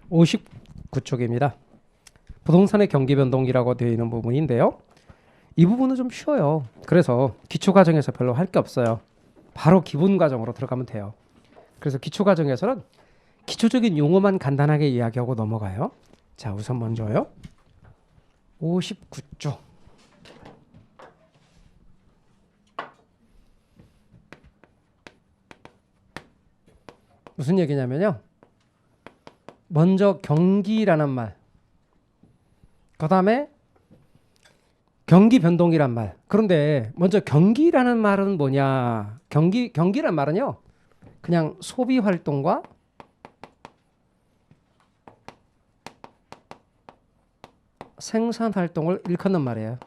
59쪽입니다. 부동산의 경기 변동이라고 되어 있는 부분인데요. 이 부분은 좀 쉬워요. 그래서 기초 과정에서 별로 할 게 없어요. 바로 기본 과정으로 들어가면 돼요. 그래서 기초 과정에서는 기초적인 용어만 간단하게 이야기하고 넘어가요. 자, 우선 먼저요. 59쪽. 무슨 얘기냐면요. 먼저 경기라는 말, 그 다음에 경기 변동이란 말. 그런데 먼저 경기라는 말은 뭐냐? 경기란 말은요. 그냥 소비 활동과 생산 활동을 일컫는 말이에요.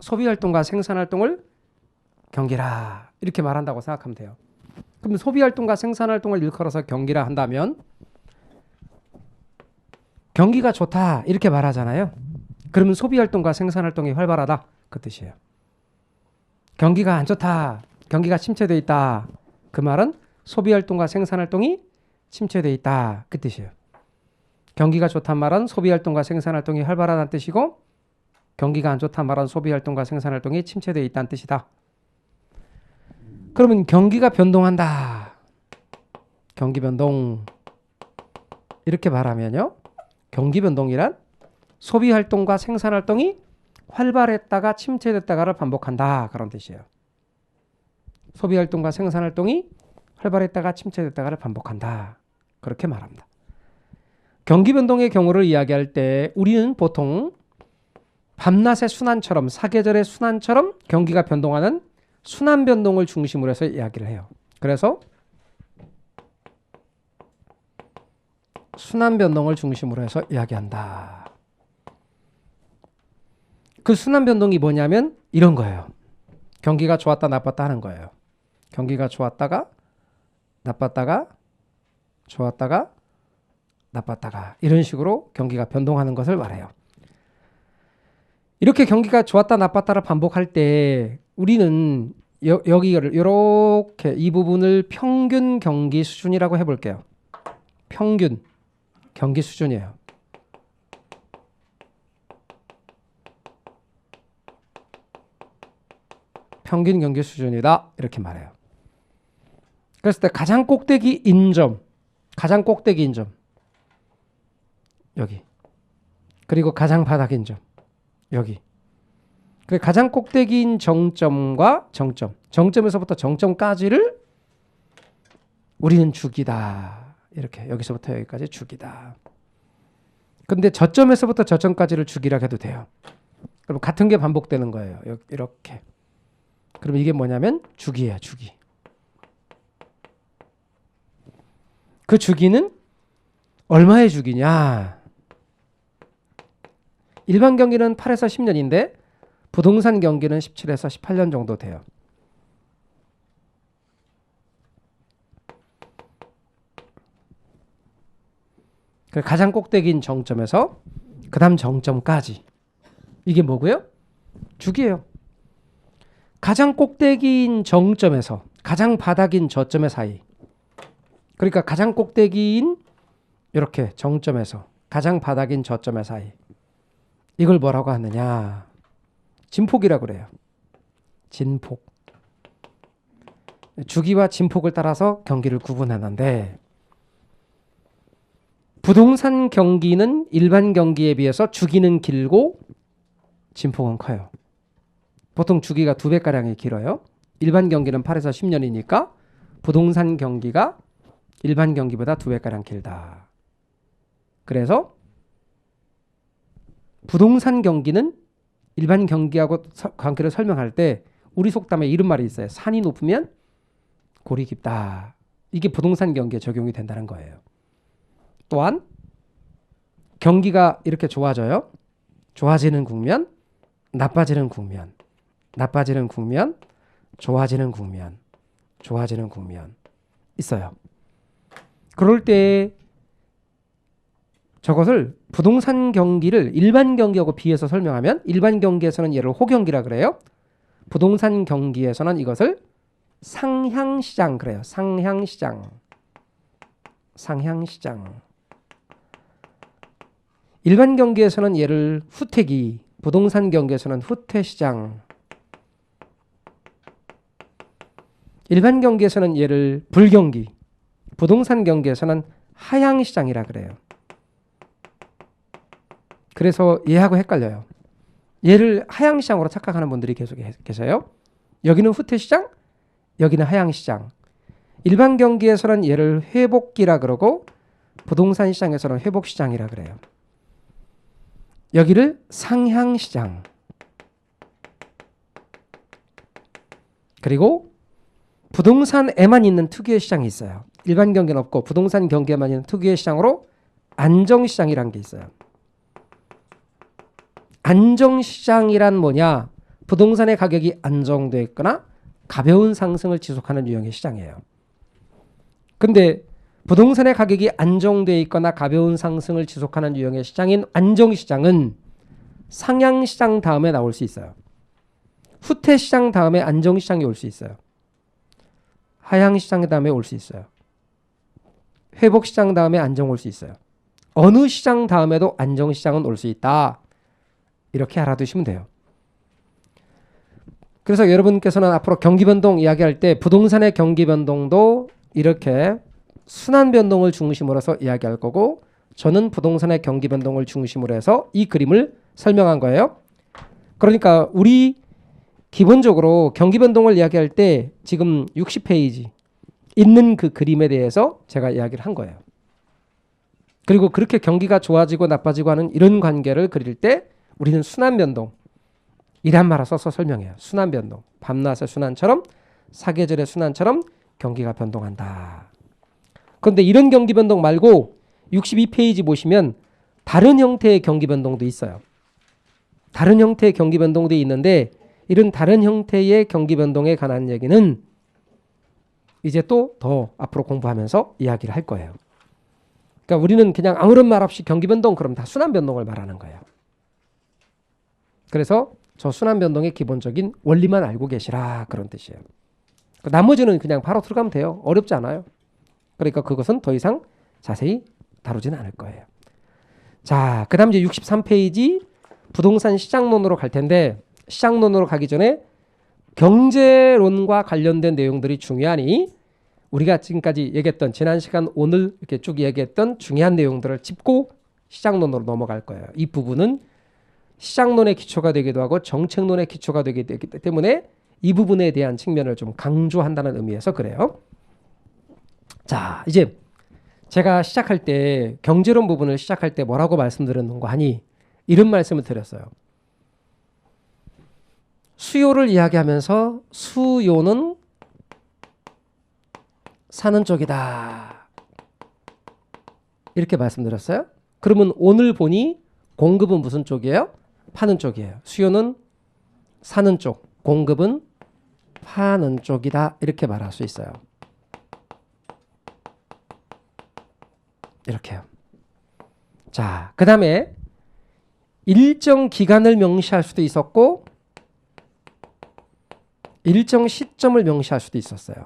소비 활동과 생산 활동을 경기라 이렇게 말한다고 생각하면 돼요. 그럼 소비 활동과 생산 활동을 일컬어서 경기라 한다면 경기가 좋다 이렇게 말하잖아요. 그러면 소비 활동과 생산 활동이 활발하다 그 뜻이에요. 경기가 안 좋다, 경기가 침체돼 있다, 그 말은 소비 활동과 생산 활동이 침체돼 있다 그 뜻이에요. 경기가 좋단 말은 소비 활동과 생산 활동이 활발하다는 뜻이고, 경기가 안 좋단 말은 소비 활동과 생산 활동이 침체돼 있다는 뜻이다. 그러면 경기가 변동한다, 경기 변동 이렇게 말하면요. 경기 변동이란 소비 활동과 생산 활동이 활발했다가 침체됐다가를 반복한다 그런 뜻이에요. 소비 활동과 생산 활동이 활발했다가 침체됐다가를 반복한다 그렇게 말합니다. 경기 변동의 경우를 이야기할 때 우리는 보통 밤낮의 순환처럼, 사계절의 순환처럼 경기가 변동하는 순환 변동을 중심으로 해서 이야기를 해요. 그래서 순환 변동을 중심으로 해서 이야기한다. 그 순환 변동이 뭐냐면 이런 거예요. 경기가 좋았다 나빴다 하는 거예요. 경기가 좋았다가 나빴다가 좋았다가 나빴다가 이런 식으로 경기가 변동하는 것을 말해요. 이렇게 경기가 좋았다 나빴다를 반복할 때 우리는 여기를 이렇게 이 부분을 평균 경기 수준이라고 해볼게요. 평균 경기 수준이에요. 평균 경기 수준이다 이렇게 말해요. 그랬을 때 가장 꼭대기인 점, 가장 꼭대기인 점 여기, 그리고 가장 바닥인 점 여기. 그 가장 꼭대기인 정점과 정점, 정점에서부터 정점까지를 우리는 주기다. 이렇게 여기서부터 여기까지 주기다. 근데 저점에서부터 저점까지를 주기라 해도 돼요. 그럼 같은 게 반복되는 거예요. 이렇게. 그럼 이게 뭐냐면 주기예요. 주기. 그 주기는 얼마의 주기냐? 일반 경기는 8에서 10년인데 부동산 경기는 17에서 18년 정도 돼요. 가장 꼭대기인 정점에서 그 다음 정점까지 이게 뭐고요? 주기예요. 가장 꼭대기인 정점에서 가장 바닥인 저점의 사이, 그러니까 가장 꼭대기인 이렇게 정점에서 가장 바닥인 저점의 사이, 이걸 뭐라고 하느냐? 진폭이라고 그래요. 진폭. 주기와 진폭을 따라서 경기를 구분하는데 부동산 경기는 일반 경기에 비해서 주기는 길고 진폭은 커요. 보통 주기가 2배가량이 길어요. 일반 경기는 8에서 10년이니까 부동산 경기가 일반 경기보다 2배가량 길다. 그래서 부동산 경기는 일반 경기하고 관계를 설명할 때 우리 속담에 이런 말이 있어요. 산이 높으면 골이 깊다. 이게 부동산 경기에 적용이 된다는 거예요. 또한 경기가 이렇게 좋아져요. 좋아지는 국면, 나빠지는 국면, 나빠지는 국면, 좋아지는 국면, 좋아지는 국면 있어요. 그럴 때 저것을 부동산 경기를 일반 경기하고 비해서 설명하면 일반 경기에서는 얘를 호경기라 그래요. 부동산 경기에서는 이것을 상향시장 그래요. 상향시장. 상향시장. 일반 경기에서는 얘를 후퇴기, 부동산 경기에서는 후퇴시장, 일반 경기에서는 얘를 불경기, 부동산 경기에서는 하향시장이라 그래요. 그래서 얘하고 헷갈려요. 얘를 하향시장으로 착각하는 분들이 계속 계세요. 여기는 후퇴시장, 여기는 하향시장. 일반 경기에서는 얘를 회복기라 그러고 부동산 시장에서는 회복시장이라 그래요. 여기를 상향시장. 그리고 부동산에만 있는 특유의 시장이 있어요. 일반 경기는 없고 부동산 경기에만 있는 특유의 시장으로 안정시장이라는 게 있어요. 안정시장이란 뭐냐? 부동산의 가격이 안정되어 있거나 가벼운 상승을 지속하는 유형의 시장이에요. 근데 부동산의 가격이 안정되어 있거나 가벼운 상승을 지속하는 유형의 시장인 안정시장은 상향시장 다음에 나올 수 있어요. 후퇴시장 다음에 안정시장이 올 수 있어요. 하향시장 다음에 올 수 있어요. 회복시장 다음에 안정 올 수 있어요. 어느 시장 다음에도 안정시장은 올 수 있다. 이렇게 알아두시면 돼요. 그래서 여러분께서는 앞으로 경기변동 이야기할 때 부동산의 경기변동도 이렇게 순환 변동을 중심으로 해서 이야기할 거고, 저는 부동산의 경기 변동을 중심으로 해서 이 그림을 설명한 거예요. 그러니까 우리 기본적으로 경기 변동을 이야기할 때 지금 60페이지 있는 그 그림에 대해서 제가 이야기를 한 거예요. 그리고 그렇게 경기가 좋아지고 나빠지고 하는 이런 관계를 그릴 때 우리는 순환 변동 이란 말을 써서 설명해요. 순환 변동. 밤낮의 순환처럼 사계절의 순환처럼 경기가 변동한다. 그런데 이런 경기 변동 말고 62페이지 보시면 다른 형태의 경기 변동도 있어요. 다른 형태의 경기 변동도 있는데 이런 다른 형태의 경기 변동에 관한 얘기는 이제 또 더 앞으로 공부하면서 이야기를 할 거예요. 그러니까 우리는 그냥 아무런 말 없이 경기 변동 그럼 다 순환 변동을 말하는 거예요. 그래서 저 순환 변동의 기본적인 원리만 알고 계시라 그런 뜻이에요. 나머지는 그냥 바로 들어가면 돼요. 어렵지 않아요. 그러니까 그것은 더 이상 자세히 다루지는 않을 거예요. 자, 그 다음 이제 63페이지 부동산 시장론으로 갈 텐데, 시장론으로 가기 전에 경제론과 관련된 내용들이 중요하니 우리가 지금까지 얘기했던 지난 시간 오늘 이렇게 쭉 얘기했던 중요한 내용들을 짚고 시장론으로 넘어갈 거예요. 이 부분은 시장론의 기초가 되기도 하고 정책론의 기초가 되기 때문에 이 부분에 대한 측면을 좀 강조한다는 의미에서 그래요. 자, 이제 제가 시작할 때 경제론 부분을 시작할 때 뭐라고 말씀드렸는가 하니 이런 말씀을 드렸어요. 수요를 이야기하면서 수요는 사는 쪽이다. 이렇게 말씀드렸어요. 그러면 오늘 보니 공급은 무슨 쪽이에요? 파는 쪽이에요. 수요는 사는 쪽, 공급은 파는 쪽이다. 이렇게 말할 수 있어요. 이렇게요. 자, 그 다음에 일정 기간을 명시할 수도 있었고 일정 시점을 명시할 수도 있었어요.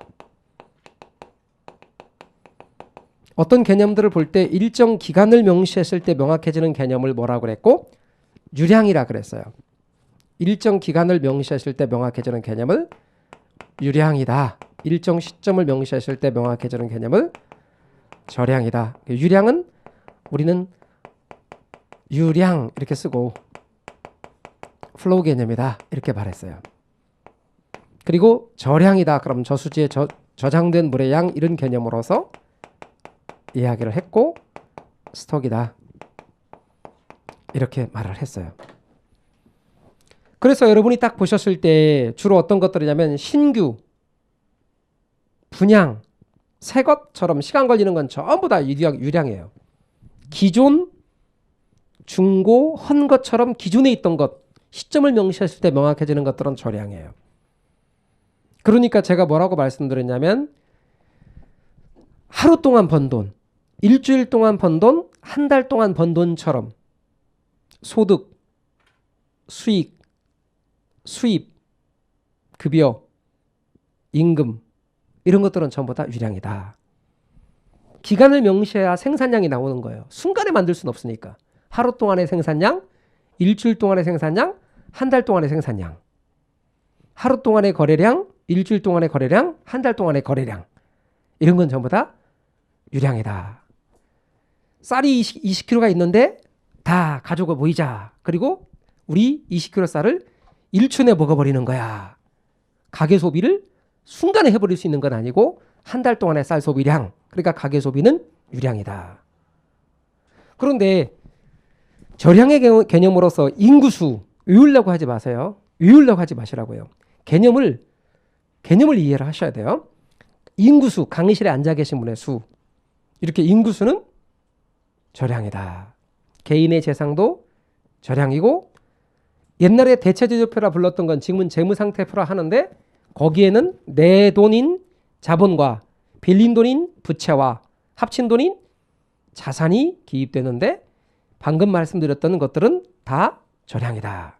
어떤 개념들을 볼 때 일정 기간을 명시했을 때 명확해지는 개념을 뭐라고 그랬고 유량이라 그랬어요. 일정 기간을 명시했을 때 명확해지는 개념을 유량이다. 일정 시점을 명시했을 때 명확해지는 개념을 저량이다. 유량은 우리는 유량 이렇게 쓰고 플로우 개념이다 이렇게 말했어요. 그리고 저량이다. 그럼 저수지에 저장된 물의 양 이런 개념으로서 이야기를 했고 스톡이다 이렇게 말을 했어요. 그래서 여러분이 딱 보셨을 때 주로 어떤 것들이냐면 신규, 분양, 새 것처럼 시간 걸리는 건 전부 다 유량이에요. 기존, 중고, 헌 것처럼 기존에 있던 것, 시점을 명시했을 때 명확해지는 것들은 저량이에요. 그러니까 제가 뭐라고 말씀드렸냐면 하루 동안 번 돈, 일주일 동안 번 돈, 한 달 동안 번 돈처럼 소득, 수익, 수입, 급여, 임금, 이런 것들은 전부 다 유량이다. 기간을 명시해야 생산량이 나오는 거예요. 순간에 만들 수는 없으니까. 하루 동안의 생산량, 일주일 동안의 생산량, 한 달 동안의 생산량. 하루 동안의 거래량, 일주일 동안의 거래량, 한 달 동안의 거래량. 이런 건 전부 다 유량이다. 쌀이 20kg가 있는데 다 가족을 모이자. 그리고 우리 20kg 쌀을 1초 내에 먹어버리는 거야. 가계 소비를 순간에 해버릴 수 있는 건 아니고 한 달 동안의 쌀 소비량, 그러니까 가계 소비는 유량이다. 그런데 절량의 개념으로서 인구수 외우려고 하지 마세요. 외우려고 하지 마시라고요. 개념을 이해를 하셔야 돼요. 인구수, 강의실에 앉아 계신 분의 수, 이렇게 인구수는 절량이다. 개인의 재산도 절량이고, 옛날에 대체제조표라 불렀던 건 지금은 재무상태표라 하는데, 거기에는 내 돈인 자본과 빌린 돈인 부채와 합친 돈인 자산이 기입되는데, 방금 말씀드렸던 것들은 다 절량이다.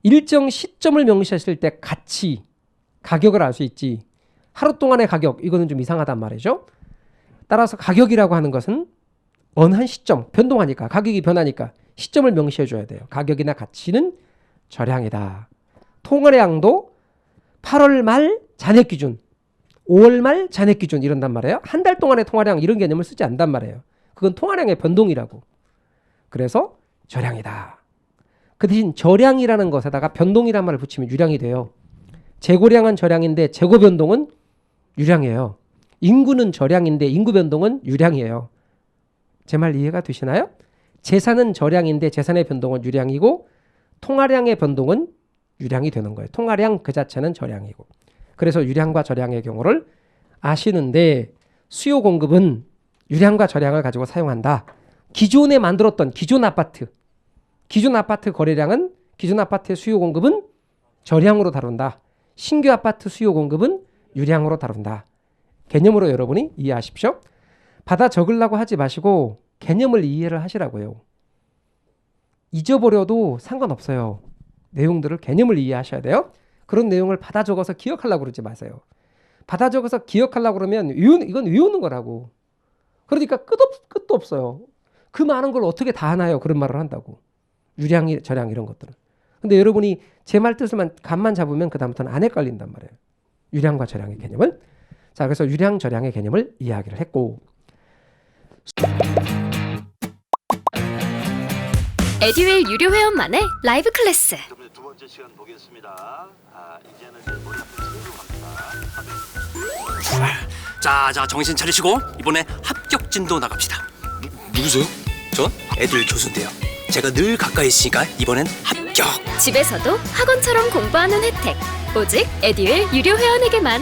일정 시점을 명시했을 때 가치, 가격을 알 수 있지. 하루 동안의 가격, 이거는 좀 이상하단 말이죠. 따라서 가격이라고 하는 것은 어느 한 시점, 변동하니까, 가격이 변하니까 시점을 명시해 줘야 돼요. 가격이나 가치는 절량이다. 통화량도 8월 말 잔액 기준, 5월 말 잔액 기준 이런단 말이에요. 한 달 동안의 통화량 이런 개념을 쓰지 않단 말이에요. 그건 통화량의 변동이라고. 그래서 절량이다. 그 대신 절량이라는 것에다가 변동이란 말을 붙이면 유량이 돼요. 재고량은 절량인데 재고 변동은 유량이에요. 인구는 절량인데 인구 변동은 유량이에요. 제 말 이해가 되시나요? 재산은 절량인데 재산의 변동은 유량이고, 통화량의 변동은 유량이 되는 거예요. 통화량 그 자체는 절량이고. 그래서 유량과 절량의 경우를 아시는데, 수요 공급은 유량과 절량을 가지고 사용한다. 기존에 만들었던 기존 아파트 거래량은, 기존 아파트의 수요 공급은 절량으로 다룬다. 신규 아파트 수요 공급은 유량으로 다룬다. 개념으로 여러분이 이해하십시오. 받아 적으려고 하지 마시고 개념을 이해를 하시라고요. 잊어버려도 상관없어요. 내용들을, 개념을 이해하셔야 돼요. 그런 내용을 받아 적어서 기억하려고 그러지 마세요. 받아 적어서 기억하려고 그러면 이건 외우는 거라고. 그러니까 끝도 없어요. 그 많은 걸 어떻게 다 하나요? 그런 말을 한다고. 유량, 절량 이런 것들은. 근데 여러분이 제 말 뜻만 감만 잡으면 그 다음부터는 안 헷갈린단 말이에요. 유량과 절량의 개념을. 자, 그래서 유량, 절량의 개념을 이야기를 했고, 에듀윌 유료 회원만의 라이브 클래스. 두 번째 시간 보겠습니다. 이제는 머리 합니다. 자, 정신 차리시고 이번에 합격 진도 나갑시다. 누구세요? 전 애들 교수인데요. 제가 늘 가까이 있으니까 이번엔 합격. 집에서도 학원처럼 공부하는 혜택. 오직 에듀윌 유료 회원에게만.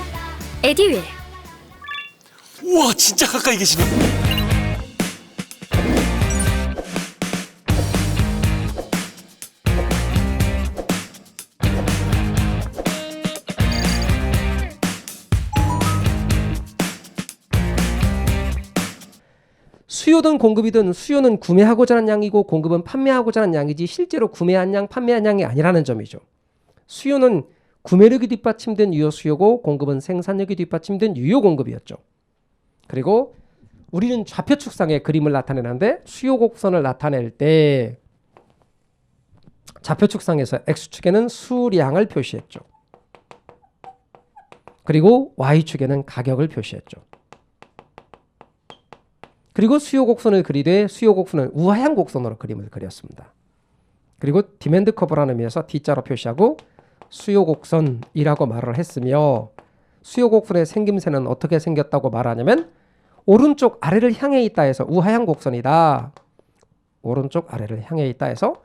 에듀윌. 우와, 진짜 가까이 계시네. 수요든 공급이든 수요는 구매하고자 하는 양이고 공급은 판매하고자 하는 양이지 실제로 구매한 양, 판매한 양이 아니라는 점이죠. 수요는 구매력이 뒷받침된 유효 수요고 공급은 생산력이 뒷받침된 유효 공급이었죠. 그리고 우리는 좌표축상의 그림을 나타내는데 수요 곡선을 나타낼 때 좌표축상에서 X축에는 수량을 표시했죠. 그리고 Y축에는 가격을 표시했죠. 그리고 수요 곡선을 그리되 수요 곡선은 우하향 곡선으로 그림을 그렸습니다. 그리고 디맨드 커브라는 의미에서 D자로 표시하고 수요 곡선이라고 말을 했으며, 수요 곡선의 생김새는 어떻게 생겼다고 말하냐면 오른쪽 아래를 향해 있다 해서 우하향 곡선이다. 오른쪽 아래를 향해 있다 해서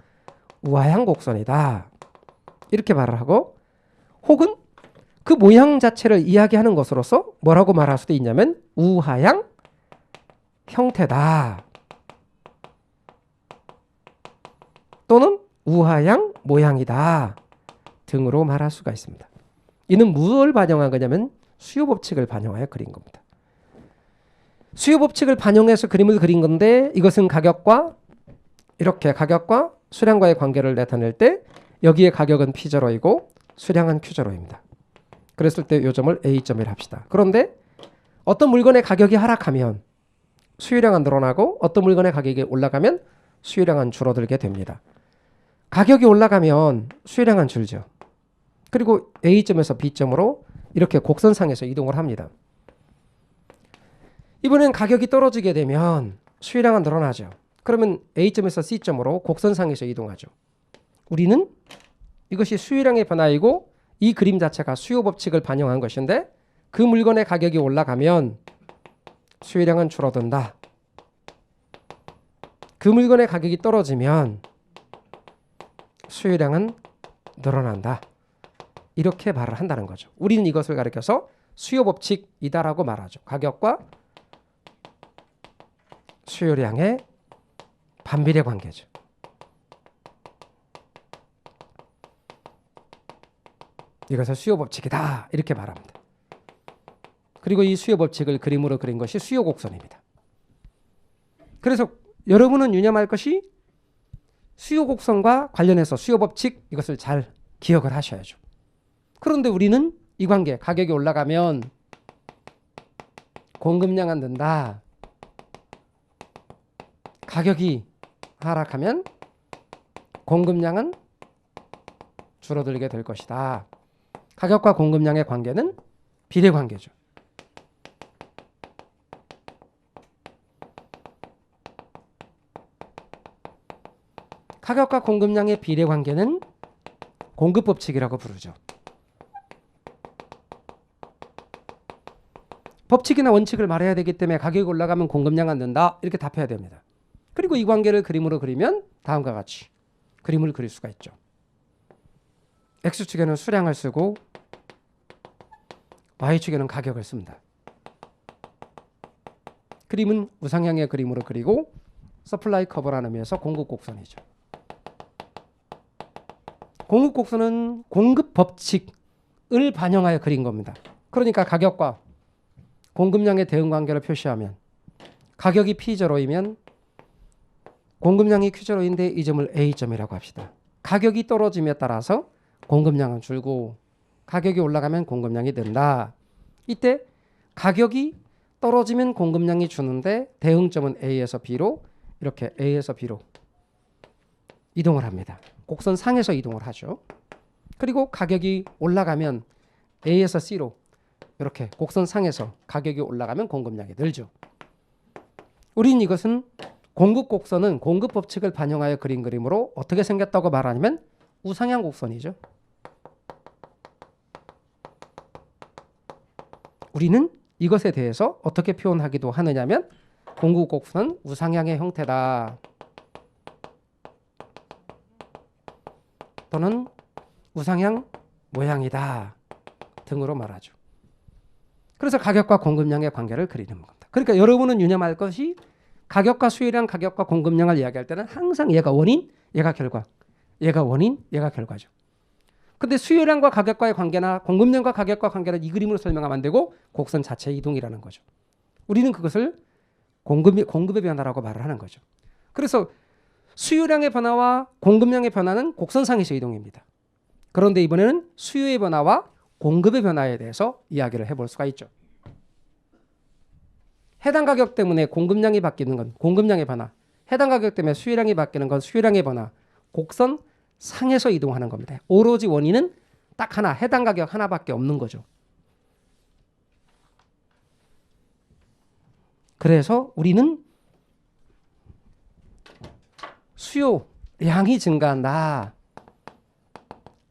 우하향 곡선이다. 이렇게 말을 하고, 혹은 그 모양 자체를 이야기하는 것으로서 뭐라고 말할 수도 있냐면 우하향 형태다. 또는 우하향 모양이다 등으로 말할 수가 있습니다. 이는 무엇을 반영한 거냐면 수요 법칙을 반영하여 그린 겁니다. 수요 법칙을 반영해서 그림을 그린 건데, 이것은 가격과 이렇게 가격과 수량과의 관계를 나타낼 때 여기에 가격은 P제로이고 수량은 Q제로입니다. 그랬을 때 요점을 A점이라 합시다. 그런데 어떤 물건의 가격이 하락하면 수요량은 늘어나고 어떤 물건의 가격이 올라가면 수요량은 줄어들게 됩니다. 가격이 올라가면 수요량은 줄죠. 그리고 A점에서 B점으로 이렇게 곡선상에서 이동을 합니다. 이번엔 가격이 떨어지게 되면 수요량은 늘어나죠. 그러면 A점에서 C점으로 곡선상에서 이동하죠. 우리는 이것이 수요량의 변화이고 이 그림 자체가 수요 법칙을 반영한 것인데 그 물건의 가격이 올라가면 수요량은 줄어든다. 그 물건의 가격이 떨어지면 수요량은 늘어난다. 이렇게 말을 한다는 거죠. 우리는 이것을 가리켜서 수요 법칙이다라고 말하죠. 가격과 수요량의 반비례 관계죠. 이것을 수요 법칙이다 이렇게 말합니다. 그리고 이 수요 법칙을 그림으로 그린 것이 수요 곡선입니다. 그래서 여러분은 유념할 것이 수요 곡선과 관련해서 수요 법칙 이것을 잘 기억을 하셔야죠. 그런데 우리는 이 관계 가격이 올라가면 공급량은 는다. 가격이 하락하면 공급량은 줄어들게 될 것이다. 가격과 공급량의 관계는 비례 관계죠. 가격과 공급량의 비례 관계는 공급 법칙이라고 부르죠. 법칙이나 원칙을 말해야 되기 때문에 가격이 올라가면 공급량은 는다 이렇게 답해야 됩니다. 그리고 이 관계를 그림으로 그리면 다음과 같이 그림을 그릴 수가 있죠. X축에는 수량을 쓰고 Y축에는 가격을 씁니다. 그림은 우상향의 그림으로 그리고 서플라이 커브라는 의미에서 공급 곡선이죠. 공급 곡선은 공급 법칙을 반영하여 그린 겁니다. 그러니까 가격과 공급량의 대응 관계를 표시하면 가격이 P0이면 공급량이 Q0인데 이 점을 A점이라고 합시다. 가격이 떨어짐에 따라서 공급량은 줄고 가격이 올라가면 공급량이 는다. 이때 가격이 떨어지면 공급량이 주는데 대응점은 A에서 B로 이렇게 A에서 B로 이동을 합니다. 곡선 상에서 이동을 하죠. 그리고 가격이 올라가면 A에서 C로 이렇게 곡선 상에서 가격이 올라가면 공급량이 늘죠. 우린 이것은 공급 곡선은 공급 법칙을 반영하여 그린 그림으로 어떻게 생겼다고 말하냐면 우상향 곡선이죠. 우리는 이것에 대해서 어떻게 표현하기도 하느냐면 공급 곡선은 우상향의 형태다. 또는 우상향 모양이다 등으로 말하죠. 그래서 가격과 공급량의 관계를 그리는 겁니다. 그러니까 여러분은 유념할 것이 가격과 수요량, 가격과 공급량을 이야기할 때는 항상 얘가 원인, 얘가 결과. 얘가 원인, 얘가 결과죠. 근데 수요량과 가격과의 관계나 공급량과 가격과 관계는 이 그림으로 설명하면 안 되고 곡선 자체의 이동이라는 거죠. 우리는 그것을 공급의 변화라고 말을 하는 거죠. 그래서 수요량의 변화와 공급량의 변화는 곡선상에서 이동입니다. 그런데 이번에는 수요의 변화와 공급의 변화에 대해서 이야기를 해볼 수가 있죠. 해당 가격 때문에 공급량이 바뀌는 건 공급량의 변화, 해당 가격 때문에 수요량이 바뀌는 건 수요량의 변화, 곡선 상에서 이동하는 겁니다. 오로지 원인은 딱 하나, 해당 가격 하나밖에 없는 거죠. 그래서 우리는 수요량이 증가한다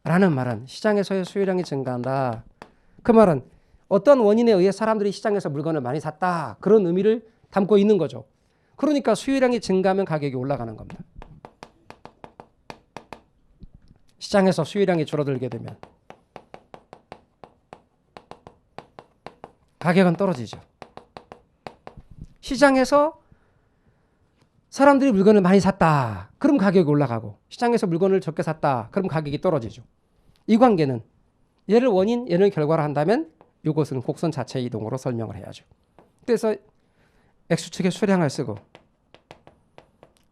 라는 말은 시장에서의 수요량이 증가한다. 그 말은 어떤 원인에 의해 사람들이 시장에서 물건을 많이 샀다 그런 의미를 담고 있는 거죠. 그러니까 수요량이 증가하면 가격이 올라가는 겁니다. 시장에서 수요량이 줄어들게 되면 가격은 떨어지죠. 시장에서 사람들이 물건을 많이 샀다. 그럼 가격이 올라가고 시장에서 물건을 적게 샀다. 그럼 가격이 떨어지죠. 이 관계는 얘를 원인, 얘를 결과로 한다면 이것은 곡선 자체의 이동으로 설명을 해야죠. 그래서 X축에 수량을 쓰고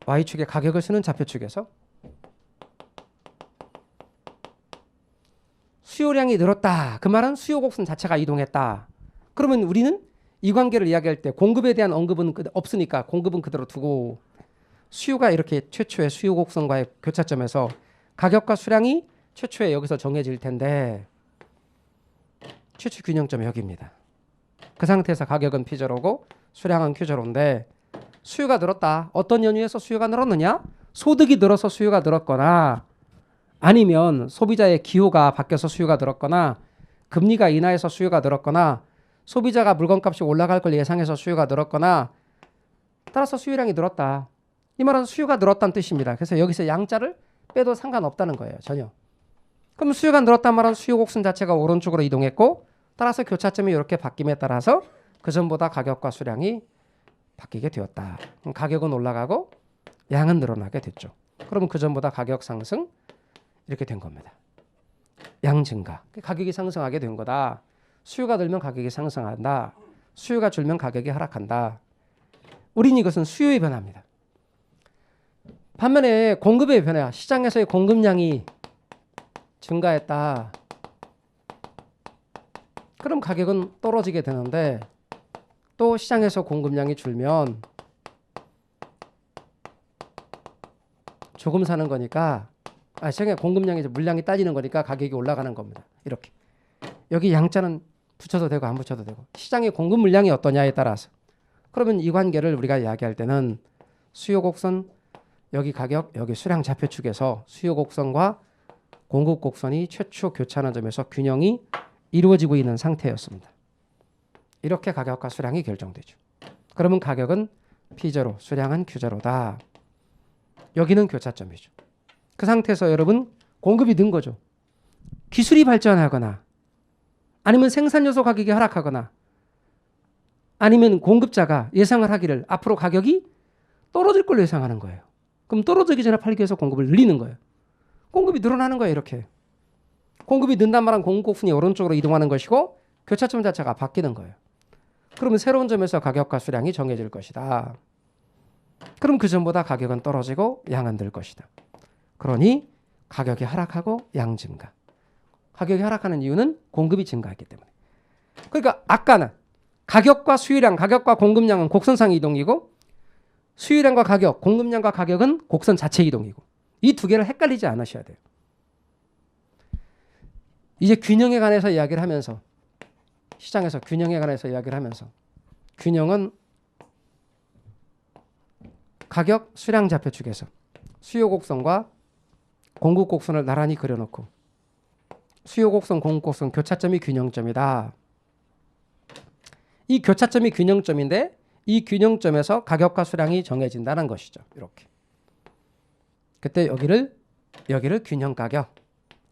Y축에 가격을 쓰는 좌표축에서 수요량이 늘었다. 그 말은 수요 곡선 자체가 이동했다. 그러면 우리는 이 관계를 이야기할 때 공급에 대한 언급은 없으니까 공급은 그대로 두고 수요가 이렇게 최초의 수요 곡선과의 교차점에서 가격과 수량이 최초에 여기서 정해질 텐데 최초 균형점이 여기입니다. 그 상태에서 가격은 P제로고 수량은 Q제로인데 수요가 늘었다. 어떤 연유에서 수요가 늘었느냐? 소득이 늘어서 수요가 늘었거나 아니면 소비자의 기호가 바뀌어서 수요가 늘었거나 금리가 인하해서 수요가 늘었거나 소비자가 물건값이 올라갈 걸 예상해서 수요가 늘었거나 따라서 수요량이 늘었다. 이 말은 수요가 늘었다는 뜻입니다. 그래서 여기서 양자를 빼도 상관없다는 거예요. 전혀. 그럼 수요가 늘었단 말은 수요 곡선 자체가 오른쪽으로 이동했고 따라서 교차점이 이렇게 바뀜에 따라서 그전보다 가격과 수량이 바뀌게 되었다. 그럼 가격은 올라가고 양은 늘어나게 됐죠. 그러면 그전보다 가격 상승 이렇게 된 겁니다. 양 증가. 가격이 상승하게 된 거다. 수요가 늘면 가격이 상승한다. 수요가 줄면 가격이 하락한다. 우린 이것은 수요의 변화입니다. 반면에 공급의 변화, 시장에서의 공급량이 증가했다. 그럼 가격은 떨어지게 되는데 또 시장에서 공급량이 줄면 조금 사는 거니까 시장에 공급량이 물량이 따지는 거니까 가격이 올라가는 겁니다. 이렇게 여기 양자는 붙여도 되고 안 붙여도 되고 시장의 공급 물량이 어떠냐에 따라서 그러면 이 관계를 우리가 이야기할 때는 수요 곡선 여기 가격 여기 수량 좌표축에서 수요 곡선과 공급 곡선이 최초 교차하는 점에서 균형이 이루어지고 있는 상태였습니다. 이렇게 가격과 수량이 결정되죠. 그러면 가격은 P제로, 수량은 Q제로다. 여기는 교차점이죠. 그 상태에서 여러분 공급이 는 거죠. 기술이 발전하거나 아니면 생산 요소 가격이 하락하거나 아니면 공급자가 예상을 하기를 앞으로 가격이 떨어질 걸로 예상하는 거예요. 그럼 떨어지기 전에 팔기 위해서 공급을 늘리는 거예요. 공급이 늘어나는 거예요. 이렇게. 공급이 는단 말은 공급 곡선이 오른쪽으로 이동하는 것이고 교차점 자체가 바뀌는 거예요. 그러면 새로운 점에서 가격과 수량이 정해질 것이다. 그럼 그 전보다 가격은 떨어지고 양은 늘 것이다. 그러니 가격이 하락하고 양 증가. 가격이 하락하는 이유는 공급이 증가했기 때문에. 그러니까 아까는 가격과 수요량, 가격과 공급량은 곡선상 이동이고 수요량과 가격, 공급량과 가격은 곡선 자체 이동이고 이 두 개를 헷갈리지 않으셔야 돼요. 이제 균형에 관해서 이야기를 하면서 시장에서 균형에 관해서 이야기를 하면서 균형은 가격, 수량 좌표축에서 수요 곡선과 공급 곡선을 나란히 그려놓고 수요 곡선, 공급 곡선 교차점이 균형점이다. 이 교차점이 균형점인데 이 균형점에서 가격과 수량이 정해진다는 것이죠. 이렇게. 그때 여기를 균형 가격,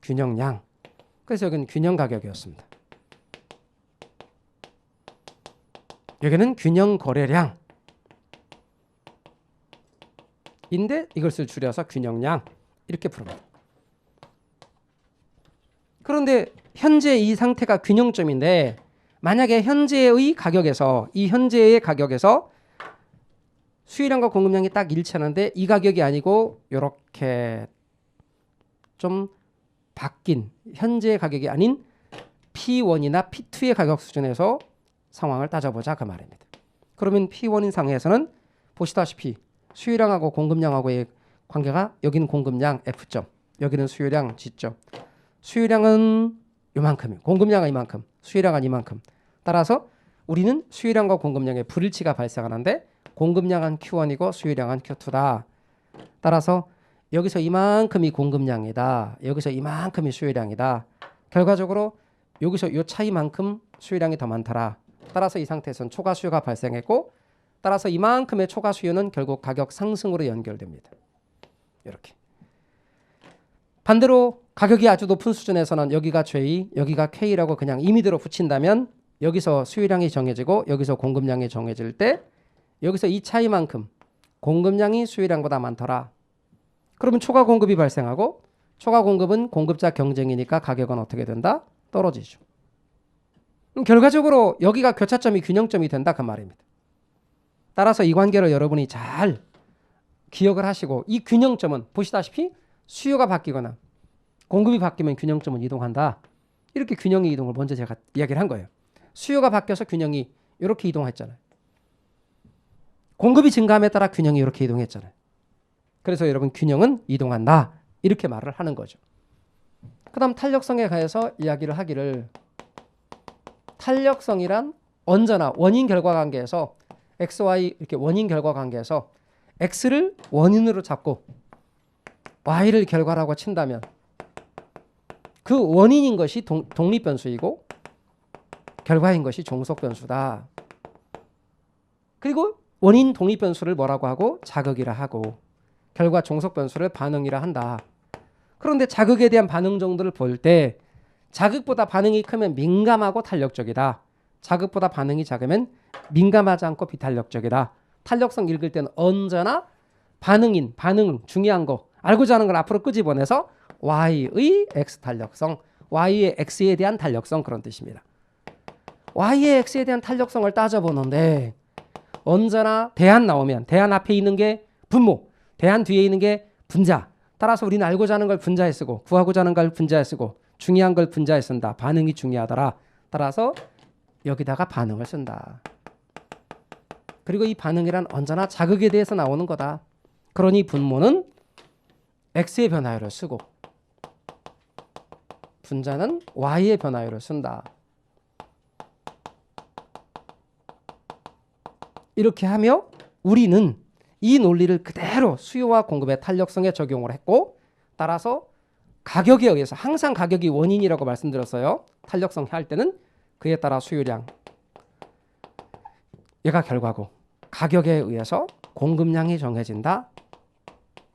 균형량. 그래서 여기는 균형 가격이었습니다. 여기는 균형 거래량. 인데 이것을 줄여서 균형량 이렇게 부릅니다. 그런데 현재 이 상태가 균형점인데 만약에 현재의 가격에서 이 현재의 가격에서 수요량과 공급량이 딱 일치하는데 이 가격이 아니고 이렇게 좀 바뀐 현재의 가격이 아닌 P1이나 P2의 가격 수준에서 상황을 따져보자 그 말입니다. 그러면 P1인 상에서는 보시다시피 수요량하고 공급량하고의 관계가 여기는 공급량 F점, 여기는 수요량 G점. 수요량은 이만큼, 공급량은 이만큼, 수요량은 이만큼. 따라서 우리는 수요량과 공급량의 불일치가 발생하는데 공급량은 Q1이고 수요량은 Q2다. 따라서 여기서 이만큼이 공급량이다. 여기서 이만큼이 수요량이다. 결과적으로 여기서 이 차이만큼 수요량이 더 많더라. 따라서 이 상태에서는 초과 수요가 발생했고 따라서 이만큼의 초과 수요는 결국 가격 상승으로 연결됩니다. 이렇게. 반대로 가격이 아주 높은 수준에서는 여기가 J, 여기가 K라고 그냥 임의대로 붙인다면 여기서 수요량이 정해지고 여기서 공급량이 정해질 때 여기서 이 차이만큼 공급량이 수요량보다 많더라. 그러면 초과 공급이 발생하고 초과 공급은 공급자 경쟁이니까 가격은 어떻게 된다? 떨어지죠. 그럼 결과적으로 여기가 교차점이 균형점이 된다 그 말입니다. 따라서 이 관계를 여러분이 잘 기억을 하시고 이 균형점은 보시다시피 수요가 바뀌거나 공급이 바뀌면 균형점은 이동한다. 이렇게 균형의 이동을 먼저 제가 이야기를 한 거예요. 수요가 바뀌어서 균형이 이렇게 이동했잖아요. 공급이 증가함에 따라 균형이 이렇게 이동했잖아요. 그래서 여러분 균형은 이동한다 이렇게 말을 하는 거죠. 그 다음 탄력성에 관해서 이야기를 하기를 탄력성이란 언제나 원인 결과 관계에서 x, y 이렇게 원인 결과 관계에서 x를 원인으로 잡고 y를 결과라고 친다면 그 원인인 것이 독립 변수이고 결과인 것이 종속 변수다. 그리고 원인 독립 변수를 뭐라고 하고 자극이라 하고 결과 종속 변수를 반응이라 한다. 그런데 자극에 대한 반응 정도를 볼 때 자극보다 반응이 크면 민감하고 탄력적이다. 자극보다 반응이 작으면 민감하지 않고 비탄력적이다. 탄력성 읽을 때는 언제나 반응 중요한 거 알고자 하는 걸 앞으로 끄집어내서 y의 x 탄력성, y의 x에 대한 탄력성 그런 뜻입니다. y의 x에 대한 탄력성을 따져보는데 언제나 대안 나오면 대안 앞에 있는 게 분모, 대안 뒤에 있는 게 분자. 따라서 우리는 알고자 하는 걸 분자에 쓰고 구하고자 하는 걸 분자에 쓰고 중요한 걸 분자에 쓴다. 반응이 중요하더라. 따라서 여기다가 반응을 쓴다. 그리고 이 반응이란 언제나 자극에 대해서 나오는 거다. 그러니 분모는 x의 변화율을 쓰고 분자는 y의 변화율을 쓴다. 이렇게 하며 우리는 이 논리를 그대로 수요와 공급의 탄력성에 적용을 했고 따라서 가격에 의해서 항상 가격이 원인이라고 말씀드렸어요. 탄력성 할 때는 그에 따라 수요량 얘가 결과고 가격에 의해서 공급량이 정해진다.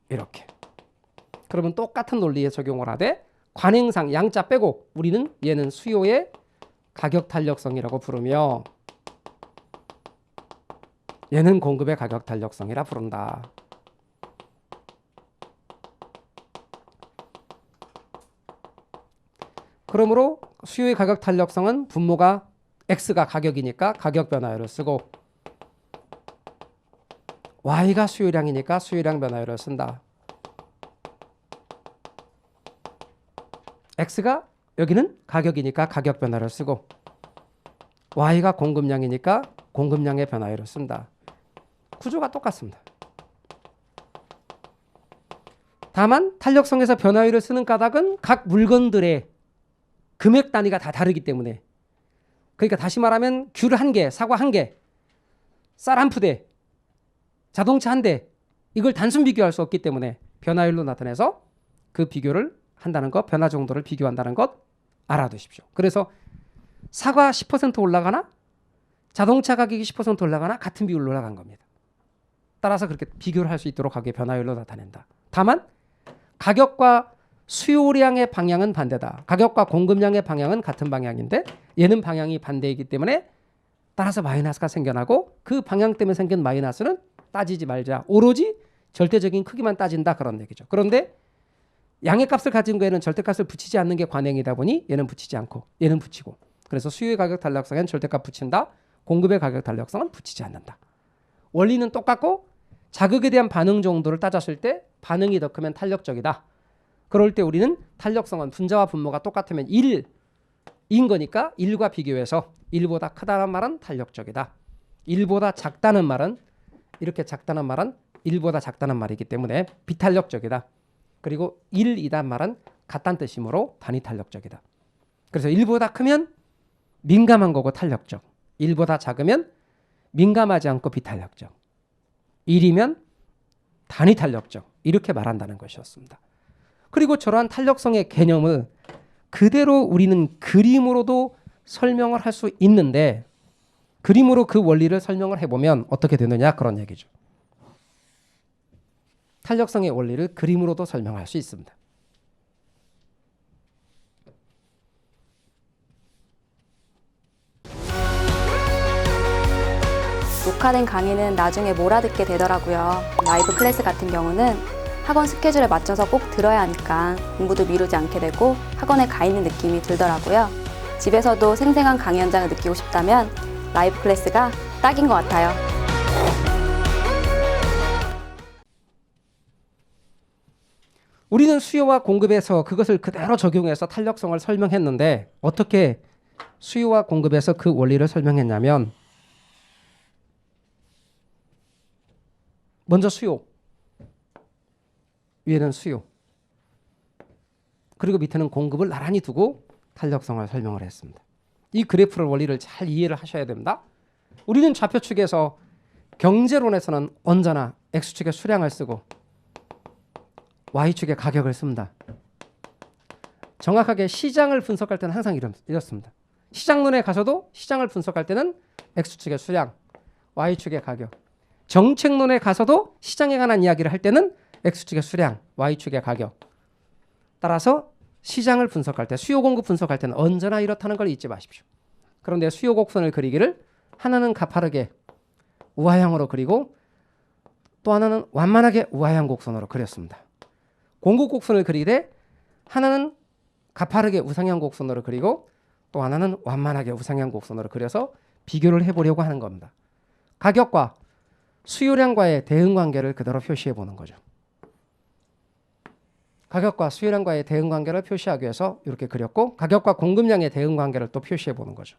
이렇게. 그러면 똑같은 논리에 적용을 하되 관행상 양자 빼고 우리는 얘는 수요의 가격 탄력성이라고 부르며 얘는 공급의 가격 탄력성이라 부른다. 그러므로 수요의 가격 탄력성은 분모가 x가 가격이니까 가격 변화율을 쓰고 y가 수요량이니까 수요량 변화율을 쓴다. x가 여기는 가격이니까 가격 변화를 쓰고 y가 공급량이니까 공급량의 변화율을 쓴다. 구조가 똑같습니다. 다만 탄력성에서 변화율을 쓰는 까닭은 각 물건들의 금액 단위가 다 다르기 때문에 그러니까 다시 말하면 귤 한 개, 사과 한 개, 쌀 한 푸대, 자동차 한 대 이걸 단순 비교할 수 없기 때문에 변화율로 나타내서 그 비교를 한다는 것, 변화 정도를 비교한다는 것 알아두십시오. 그래서 사과 10% 올라가나 자동차 가격이 10% 올라가나 같은 비율로 올라간 겁니다. 따라서 그렇게 비교를 할 수 있도록 가격의 변화율로 나타낸다. 다만 가격과 수요량의 방향은 반대다. 가격과 공급량의 방향은 같은 방향인데 얘는 방향이 반대이기 때문에 따라서 마이너스가 생겨나고 그 방향 때문에 생긴 마이너스는 따지지 말자. 오로지 절대적인 크기만 따진다 그런 얘기죠. 그런데 양의 값을 가진 거에는 절대값을 붙이지 않는 게 관행이다 보니 얘는 붙이지 않고 얘는 붙이고 그래서 수요의 가격 탄력성에는 절대값 붙인다. 공급의 가격 탄력성은 붙이지 않는다. 원리는 똑같고 자극에 대한 반응 정도를 따졌을 때 반응이 더 크면 탄력적이다. 그럴 때 우리는 탄력성은 분자와 분모가 똑같으면 1인 거니까 1과 비교해서 1보다 크다는 말은 탄력적이다. 1보다 작다는 말은 이렇게 작다는 말은 1보다 작다는 말이기 때문에 비탄력적이다. 그리고 1이란 말은 같다는 뜻이므로 반이탄력적이다. 그래서 1보다 크면 민감한 거고 탄력적. 1보다 작으면 민감하지 않고 비탄력적. 1이면 단위탄력적. 이렇게 말한다는 것이었습니다. 그리고 저러한 탄력성의 개념을 그대로 우리는 그림으로도 설명을 할 수 있는데 그림으로 그 원리를 설명을 해보면 어떻게 되느냐 그런 얘기죠. 탄력성의 원리를 그림으로도 설명할 수 있습니다. 녹화된 강의는 나중에 몰아듣게 되더라고요. 라이브 클래스 같은 경우는 학원 스케줄에 맞춰서 꼭 들어야 하니까 공부도 미루지 않게 되고 학원에 가 있는 느낌이 들더라고요. 집에서도 생생한 강의 현장을 느끼고 싶다면 라이브 클래스가 딱인 것 같아요. 우리는 수요와 공급에서 그것을 그대로 적용해서 탄력성을 설명했는데 어떻게 수요와 공급에서 그 원리를 설명했냐면 먼저 수요, 위에는 수요, 그리고 밑에는 공급을 나란히 두고 탄력성을 설명을 했습니다. 이 그래프를 원리를 잘 이해를 하셔야 됩니다. 우리는 좌표축에서 경제론에서는 언제나 X축에 수량을 쓰고 Y축에 가격을 씁니다. 정확하게 시장을 분석할 때는 항상 이렇습니다. 시장론에 가서도 시장을 분석할 때는 X축의 수량, Y축의 가격. 정책론에 가서도 시장에 관한 이야기를 할 때는 X축의 수량, Y축의 가격. 따라서 시장을 분석할 때, 수요 공급 분석할 때는 언제나 이렇다는 걸 잊지 마십시오. 그런데 수요 곡선을 그리기를 하나는 가파르게 우하향으로 그리고 또 하나는 완만하게 우하향 곡선으로 그렸습니다. 공급 곡선을 그리되 하나는 가파르게 우상향 곡선으로 그리고 또 하나는 완만하게 우상향 곡선으로 그려서 비교를 해보려고 하는 겁니다. 가격과 수요량과의 대응 관계를 그대로 표시해 보는 거죠. 가격과 수요량과의 대응 관계를 표시하기 위해서 이렇게 그렸고 가격과 공급량의 대응 관계를 또 표시해 보는 거죠.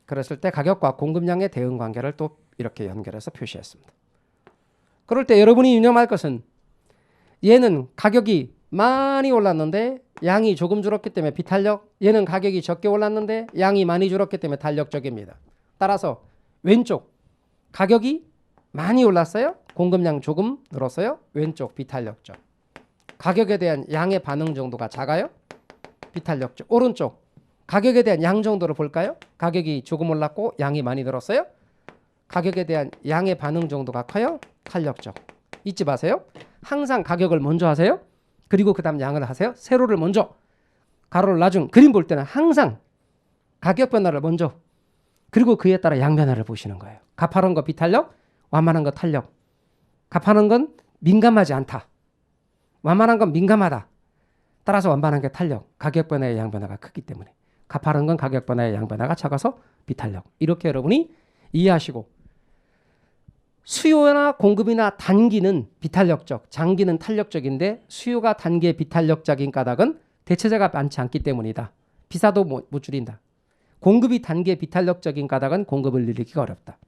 그랬을 때 가격과 공급량의 대응 관계를 또 이렇게 연결해서 표시했습니다. 그럴 때 여러분이 유념할 것은 얘는 가격이 많이 올랐는데 양이 조금 줄었기 때문에 비탄력, 얘는 가격이 적게 올랐는데 양이 많이 줄었기 때문에 탄력적입니다. 따라서 왼쪽 가격이 많이 올랐어요. 공급량 조금 늘었어요. 왼쪽 비탄력적. 가격에 대한 양의 반응 정도가 작아요. 비탄력적. 오른쪽 가격에 대한 양 정도를 볼까요? 가격이 조금 올랐고 양이 많이 늘었어요. 가격에 대한 양의 반응 정도가 커요. 탄력적. 잊지 마세요. 항상 가격을 먼저 하세요. 그리고 그 다음 양을 하세요. 세로를 먼저, 가로를 나중. 그림 볼 때는 항상 가격 변화를 먼저, 그리고 그에 따라 양 변화를 보시는 거예요. 가파른 거 비탄력, 완만한 거 탄력. 가파른 건 민감하지 않다. 완만한 건 민감하다. 따라서 완만한 게 탄력. 가격 변화의 양 변화가 크기 때문에. 가파른 건 가격 변화의 양 변화가 작아서 비탄력. 이렇게 여러분이 이해하시고 수요나 공급이나 단기는 비탄력적, 장기는 탄력적인데 수요가 단기에 비탄력적인 까닭은 대체재가 많지 않기 때문이다. 비싸도 못 줄인다. 공급이 단기에 비탄력적인 까닭은 공급을 늘리기가 어렵다.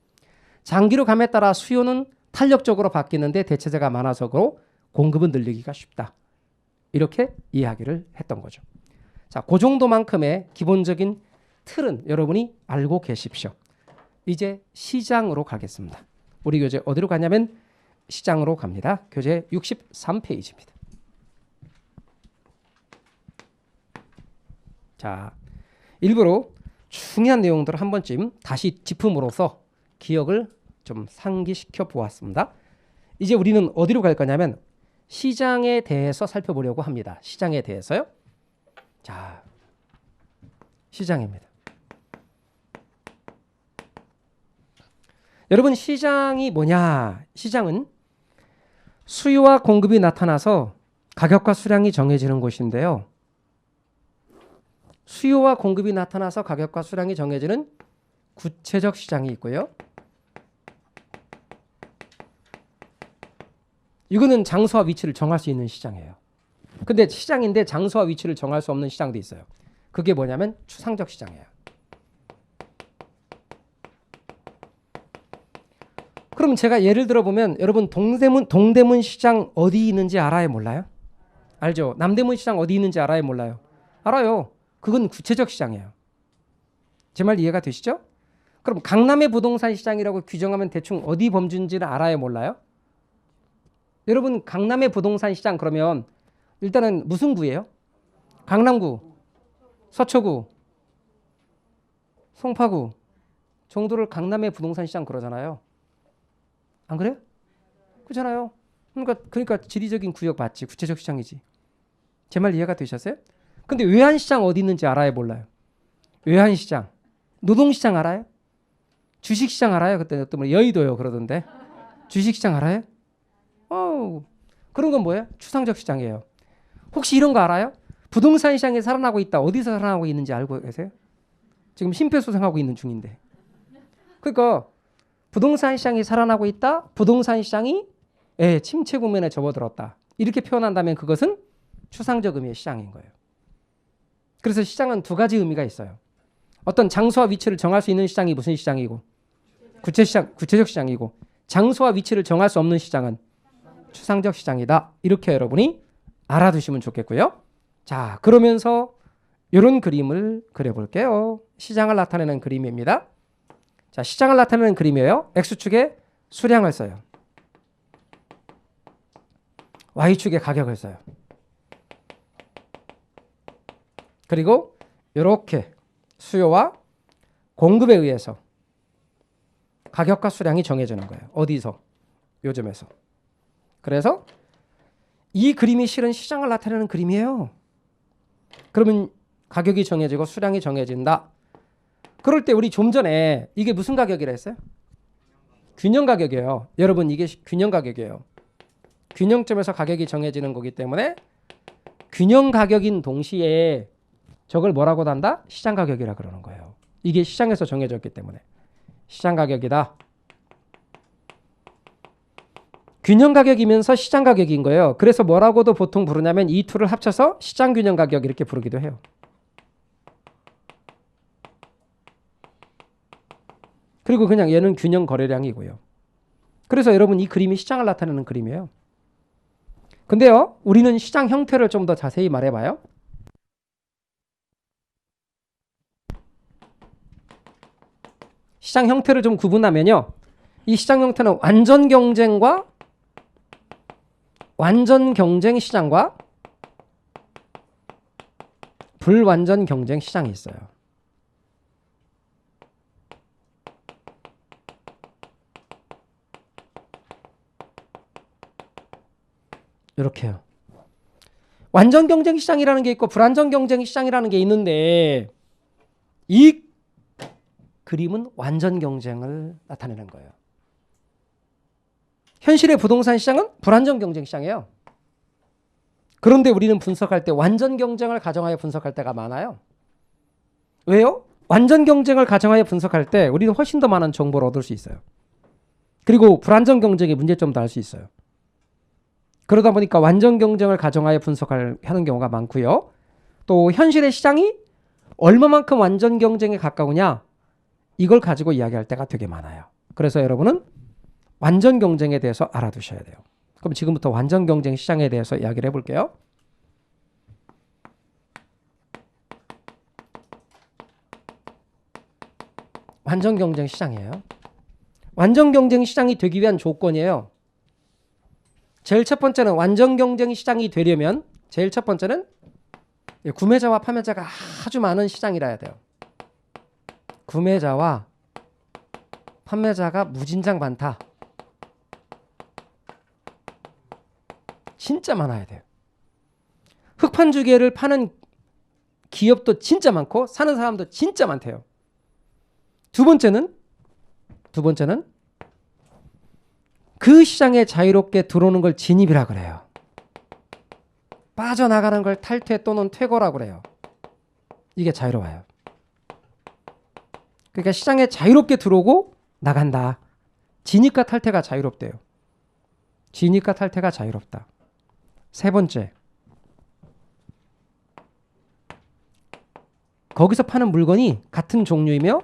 장기로 감에 따라 수요는 탄력적으로 바뀌는데 대체재가 많아서 공급은 늘리기가 쉽다. 이렇게 이야기를 했던 거죠. 자, 그 정도만큼의 기본적인 틀은 여러분이 알고 계십시오. 이제 시장으로 가겠습니다. 우리 교재 어디로 가냐면 시장으로 갑니다. 교재 63페이지입니다. 자, 일부러 중요한 내용들을 한 번쯤 다시 짚음으로써 기억을 좀 상기시켜 보았습니다. 이제 우리는 어디로 갈 거냐면 시장에 대해서 살펴보려고 합니다. 시장에 대해서요. 자, 시장입니다. 여러분, 시장이 뭐냐? 시장은 수요와 공급이 나타나서 가격과 수량이 정해지는 곳인데요. 수요와 공급이 나타나서 가격과 수량이 정해지는 구체적 시장이 있고요. 이거는 장소와 위치를 정할 수 있는 시장이에요. 근데 시장인데 장소와 위치를 정할 수 없는 시장도 있어요. 그게 뭐냐면 추상적 시장이에요. 그럼 제가 예를 들어 보면 여러분 동대문 시장 어디 있는지 알아요, 몰라요? 알죠? 남대문 시장 어디 있는지 알아요, 몰라요? 알아요. 그건 구체적 시장이에요. 제 말 이해가 되시죠? 그럼 강남의 부동산 시장이라고 규정하면 대충 어디 범주인지는 알아요, 몰라요? 여러분, 강남의 부동산 시장 그러면 일단은 무슨 구예요? 강남구, 서초구, 송파구 정도를 강남의 부동산 시장 그러잖아요. 안 그래요? 그렇잖아요. 그러니까 지리적인 구역 맞지, 구체적 시장이지. 제 말 이해가 되셨어요? 근데 외환시장 어디 있는지 알아요, 몰라요? 외환시장, 노동시장 알아요? 주식시장 알아요? 그때 뭐 여의도요 그러던데. 주식시장 알아요? 그런 건 뭐예요? 추상적 시장이에요. 혹시 이런 거 알아요? 부동산 시장이 살아나고 있다. 어디서 살아나고 있는지 알고 계세요? 지금 심폐소생하고 있는 중인데. 그러니까 부동산 시장이 살아나고 있다. 부동산 시장이 침체 국면에 접어들었다. 이렇게 표현한다면 그것은 추상적 의미의 시장인 거예요. 그래서 시장은 두 가지 의미가 있어요. 어떤 장소와 위치를 정할 수 있는 시장이 무슨 시장이고 구체적 시장이고 장소와 위치를 정할 수 없는 시장은 추상적 시장이다. 이렇게 여러분이 알아두시면 좋겠고요. 자, 그러면서 이런 그림을 그려볼게요. 시장을 나타내는 그림입니다. 자, 시장을 나타내는 그림이에요. X축에 수량을 써요. Y축에 가격을 써요. 그리고 이렇게 수요와 공급에 의해서 가격과 수량이 정해지는 거예요. 어디서? 요점에서. 그래서 이 그림이 실은 시장을 나타내는 그림이에요. 그러면 가격이 정해지고 수량이 정해진다. 그럴 때 우리 좀 전에 이게 무슨 가격이라 했어요? 균형 가격이에요. 여러분 이게 균형 가격이에요. 균형점에서 가격이 정해지는 거기 때문에 균형 가격인 동시에 저걸 뭐라고 한다? 시장 가격이라 그러는 거예요. 이게 시장에서 정해졌기 때문에 시장 가격이다. 균형 가격이면서 시장 가격인 거예요. 그래서 뭐라고도 보통 부르냐면 이 둘을 합쳐서 시장 균형 가격 이렇게 부르기도 해요. 그리고 그냥 얘는 균형 거래량이고요. 그래서 여러분 이 그림이 시장을 나타내는 그림이에요. 근데요, 우리는 시장 형태를 좀 더 자세히 말해봐요. 시장 형태를 좀 구분하면요, 이 시장 형태는 완전 경쟁 시장과 불완전 경쟁 시장이 있어요. 이렇게요. 완전 경쟁 시장이라는 게 있고 불완전 경쟁 시장이라는 게 있는데 이 그림은 완전 경쟁을 나타내는 거예요. 현실의 부동산 시장은 불완전 경쟁 시장이에요. 그런데 우리는 분석할 때 완전 경쟁을 가정하여 분석할 때가 많아요. 왜요? 완전 경쟁을 가정하여 분석할 때 우리는 훨씬 더 많은 정보를 얻을 수 있어요. 그리고 불완전 경쟁의 문제점도 알 수 있어요. 그러다 보니까 완전 경쟁을 가정하여 분석하는 경우가 많고요. 또 현실의 시장이 얼마만큼 완전 경쟁에 가까우냐, 이걸 가지고 이야기할 때가 되게 많아요. 그래서 여러분은 완전 경쟁에 대해서 알아두셔야 돼요. 그럼 지금부터 완전 경쟁 시장에 대해서 이야기를 해볼게요. 완전 경쟁 시장이에요. 완전 경쟁 시장이 되기 위한 조건이에요. 제일 첫 번째는 완전 경쟁 시장이 되려면 제일 첫 번째는 구매자와 판매자가 아주 많은 시장이라 해야 돼요. 구매자와 판매자가 무진장 많다. 진짜 많아야 돼요. 흑판주계를 파는 기업도 진짜 많고 사는 사람도 진짜 많대요. 두 번째는 그 시장에 자유롭게 들어오는 걸 진입이라 그래요. 빠져나가는 걸 탈퇴 또는 퇴거라 그래요. 이게 자유로워요. 그러니까 시장에 자유롭게 들어오고 나간다. 진입과 탈퇴가 자유롭대요. 진입과 탈퇴가 자유롭다. 세 번째, 거기서 파는 물건이 같은 종류이며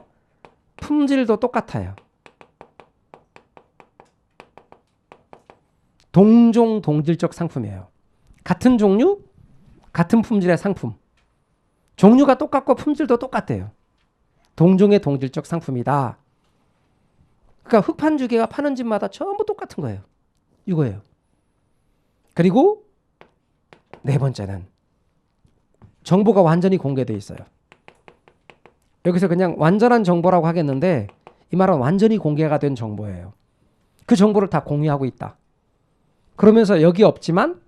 품질도 똑같아요. 동종 동질적 상품이에요. 같은 종류, 같은 품질의 상품. 종류가 똑같고 품질도 똑같대요. 동종의 동질적 상품이다. 그러니까 흑판주계가 파는 집마다 전부 똑같은 거예요. 이거예요. 그리고 네 번째는 정보가 완전히 공개되어 있어요. 여기서 그냥 완전한 정보라고 하겠는데 이 말은 완전히 공개가 된 정보예요. 그 정보를 다 공유하고 있다. 그러면서 여기 없지만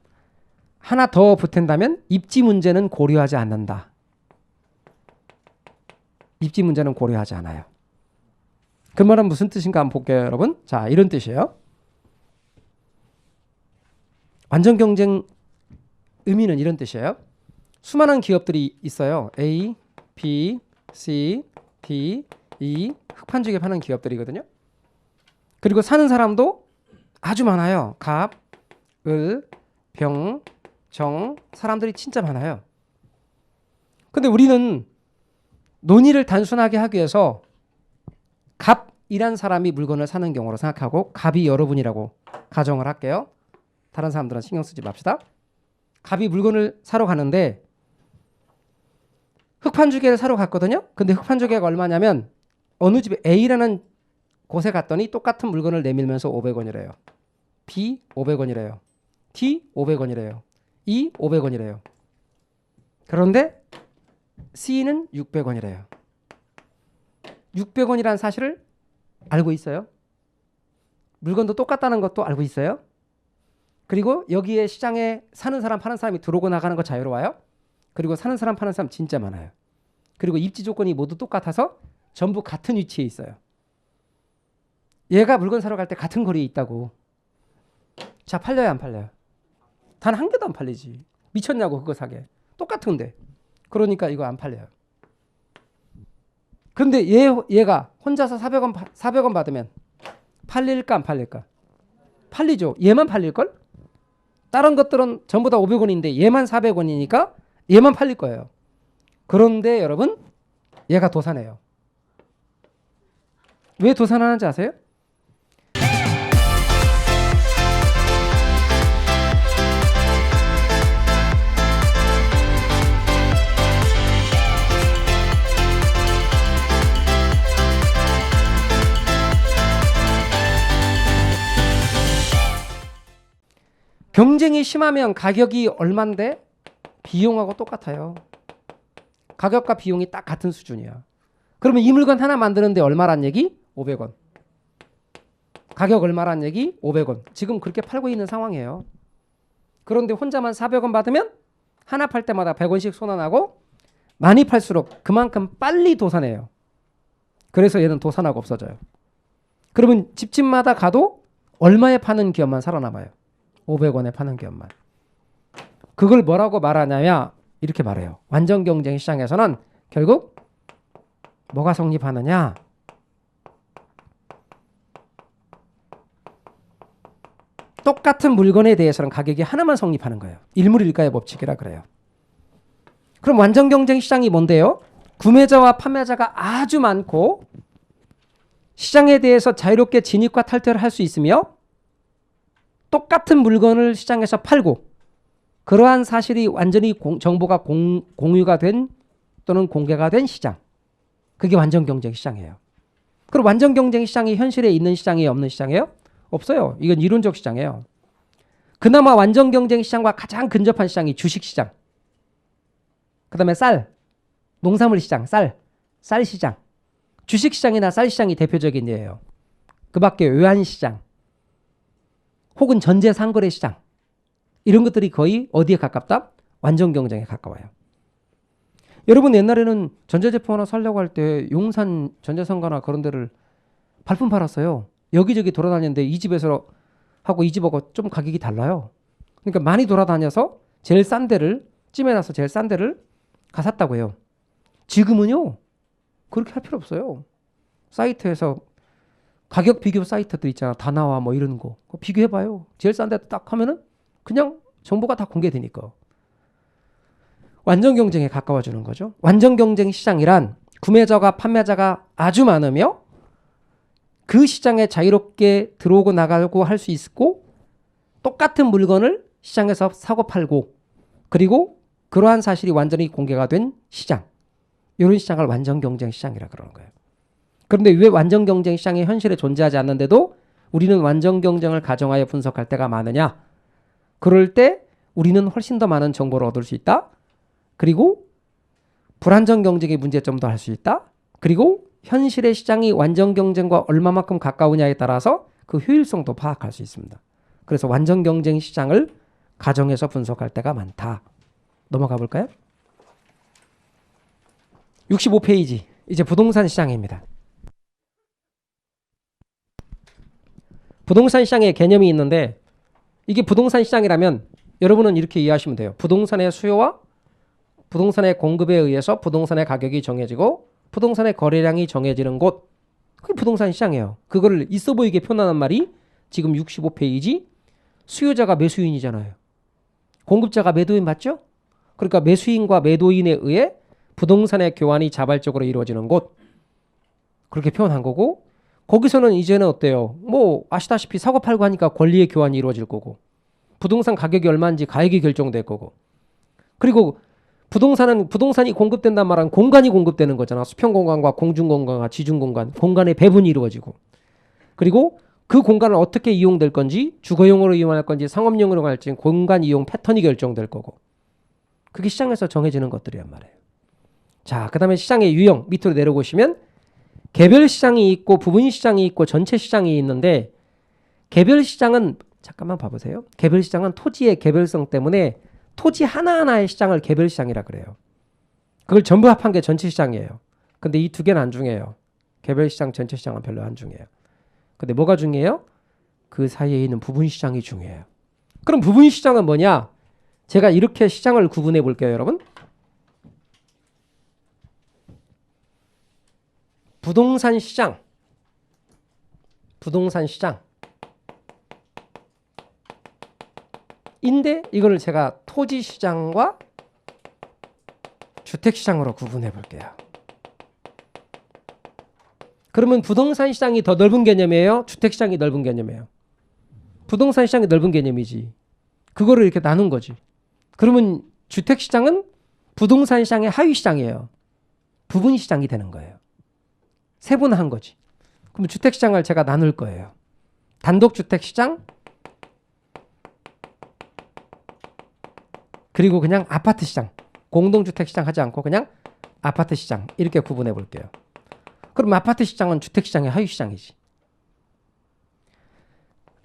하나 더 보탠다면 입지 문제는 고려하지 않는다. 입지 문제는 고려하지 않아요. 그 말은 무슨 뜻인가 한번 볼게요, 여러분. 자, 이런 뜻이에요. 완전 경쟁 의미는 이런 뜻이에요. 수많은 기업들이 있어요. A, B, C, D, E 흑판주계 파는 기업들이거든요. 그리고 사는 사람도 아주 많아요. 갑, 을, 병, 정 사람들이 진짜 많아요. 근데 우리는 논의를 단순하게 하기 위해서 갑이란 사람이 물건을 사는 경우로 생각하고 갑이 여러분이라고 가정을 할게요. 다른 사람들은 신경 쓰지 맙시다. 갑이 물건을 사러 가는데 흑판주개를 사러 갔거든요. 근데 흑판주개가 얼마냐면 어느 집에 A라는 곳에 갔더니 똑같은 물건을 내밀면서 500원이래요. B 500원이래요. D 500원이래요. E 500원이래요. 그런데 C는 600원이래요. 600원이라는 사실을 알고 있어요. 물건도 똑같다는 것도 알고 있어요. 그리고 여기에 시장에 사는 사람 파는 사람이 들어오고 나가는 거 자유로워요. 그리고 사는 사람 파는 사람 진짜 많아요. 그리고 입지 조건이 모두 똑같아서 전부 같은 위치에 있어요. 얘가 물건 사러 갈 때 같은 거리에 있다고. 자, 팔려요 안 팔려요? 단 한 개도 안 팔리지. 미쳤냐고 그거 사게. 똑같은데. 그러니까 이거 안 팔려요. 근데 얘가 혼자서 400원 받으면 팔릴까 안 팔릴까? 팔리죠. 얘만 팔릴걸? 다른 것들은 전부 다 500원인데 얘만 400원이니까 얘만 팔릴 거예요. 그런데 여러분 얘가 도산해요. 왜 도산하는지 아세요? 경쟁이 심하면 가격이 얼만데 비용하고 똑같아요. 가격과 비용이 딱 같은 수준이야. 그러면 이 물건 하나 만드는데 얼마란 얘기? 500원. 가격 얼마란 얘기? 500원. 지금 그렇게 팔고 있는 상황이에요. 그런데 혼자만 400원 받으면 하나 팔 때마다 100원씩 손해나고 많이 팔수록 그만큼 빨리 도산해요. 그래서 얘는 도산하고 없어져요. 그러면 집집마다 가도 얼마에 파는 기업만 살아남아요. 500원에 파는 기업만. 그걸 뭐라고 말하냐면 이렇게 말해요. 완전 경쟁 시장에서는 결국 뭐가 성립하느냐? 똑같은 물건에 대해서는 가격이 하나만 성립하는 거예요. 일물일가의 법칙이라 그래요. 그럼 완전 경쟁 시장이 뭔데요? 구매자와 판매자가 아주 많고 시장에 대해서 자유롭게 진입과 탈퇴를 할 수 있으며 똑같은 물건을 시장에서 팔고 그러한 사실이 완전히 정보가 공유가 된 또는 공개가 된 시장. 그게 완전 경쟁 시장이에요. 그럼 완전 경쟁 시장이 현실에 있는 시장이에요? 없는 시장이에요? 없어요. 이건 이론적 시장이에요. 그나마 완전 경쟁 시장과 가장 근접한 시장이 주식시장. 그 다음에 쌀, 농산물 시장, 쌀 시장. 주식시장이나 쌀 시장이 대표적인 예예요. 그 밖에 외환시장 혹은 전제 상거래 시장 이런 것들이 거의 어디에 가깝다? 완전 경쟁에 가까워요. 여러분 옛날에는 전자제품 하나 살려고 할 때 용산 전자상가나 그런 데를 발품 팔았어요. 여기저기 돌아다녔는데 이 집에서 하고 이 집하고 좀 가격이 달라요. 그러니까 많이 돌아다녀서 제일 싼 데를 찜해놔서 제일 싼 데를 가 샀다고 해요. 지금은요 그렇게 할 필요 없어요. 사이트에서 가격 비교 사이트들 있잖아. 다나와 뭐 이런 거 그거 비교해봐요. 제일 싼 데 딱 하면은 그냥 정보가 다 공개되니까. 완전 경쟁에 가까워지는 거죠. 완전 경쟁 시장이란 구매자와 판매자가 아주 많으며 그 시장에 자유롭게 들어오고 나가고 할 수 있고 똑같은 물건을 시장에서 사고 팔고 그리고 그러한 사실이 완전히 공개가 된 시장. 이런 시장을 완전 경쟁 시장이라 그러는 거예요. 그런데 왜 완전 경쟁 시장이 현실에 존재하지 않는데도 우리는 완전 경쟁을 가정하여 분석할 때가 많으냐? 그럴 때 우리는 훨씬 더 많은 정보를 얻을 수 있다. 그리고 불안전 경쟁의 문제점도 할 수 있다. 그리고 현실의 시장이 완전 경쟁과 얼마만큼 가까우냐에 따라서 그 효율성도 파악할 수 있습니다. 그래서 완전 경쟁 시장을 가정해서 분석할 때가 많다. 넘어가 볼까요? 65페이지. 이제 부동산 시장입니다. 부동산 시장의 개념이 있는데 이게 부동산 시장이라면 여러분은 이렇게 이해하시면 돼요. 부동산의 수요와 부동산의 공급에 의해서 부동산의 가격이 정해지고 부동산의 거래량이 정해지는 곳. 그게 부동산 시장이에요. 그거를 있어 보이게 표현하는 말이 지금 65페이지 수요자가 매수인이잖아요. 공급자가 매도인 맞죠? 그러니까 매수인과 매도인에 의해 부동산의 교환이 자발적으로 이루어지는 곳. 그렇게 표현한 거고 거기서는 이제는 어때요? 뭐 아시다시피 사고 팔고 하니까 권리의 교환이 이루어질 거고 부동산 가격이 얼마인지 가액이 결정될 거고 그리고 부동산이 공급된단 말은 공간이 공급되는 거잖아. 수평 공간과 공중 공간과 지중 공간, 공간의 배분이 이루어지고 그리고 그 공간을 어떻게 이용될 건지 주거용으로 이용할 건지 상업용으로 할지 공간 이용 패턴이 결정될 거고 그게 시장에서 정해지는 것들이란 말이에요. 자, 그 다음에 시장의 유형 밑으로 내려보시면 개별 시장이 있고 부분 시장이 있고 전체 시장이 있는데 개별 시장은 잠깐만 봐보세요. 개별 시장은 토지의 개별성 때문에 토지 하나하나의 시장을 개별 시장이라 그래요. 그걸 전부 합한 게 전체 시장이에요. 근데 이 두 개는 안 중요해요. 개별 시장, 전체 시장은 별로 안 중요해요. 근데 뭐가 중요해요? 그 사이에 있는 부분 시장이 중요해요. 그럼 부분 시장은 뭐냐? 제가 이렇게 시장을 구분해 볼게요, 여러분. 부동산 시장. 인데 이걸 제가 토지 시장과 주택 시장으로 구분해 볼게요. 그러면 부동산 시장이 더 넓은 개념이에요? 주택 시장이 넓은 개념이에요? 부동산 시장이 넓은 개념이지. 그거를 이렇게 나눈 거지. 그러면 주택 시장은 부동산 시장의 하위 시장이에요. 부분 시장이 되는 거예요. 세분화한 거지. 그럼 주택 시장을 제가 나눌 거예요. 단독 주택 시장 그리고 그냥 아파트 시장. 공동주택 시장 하지 않고 그냥 아파트 시장 이렇게 구분해 볼게요. 그럼 아파트 시장은 주택 시장의 하위 시장이지.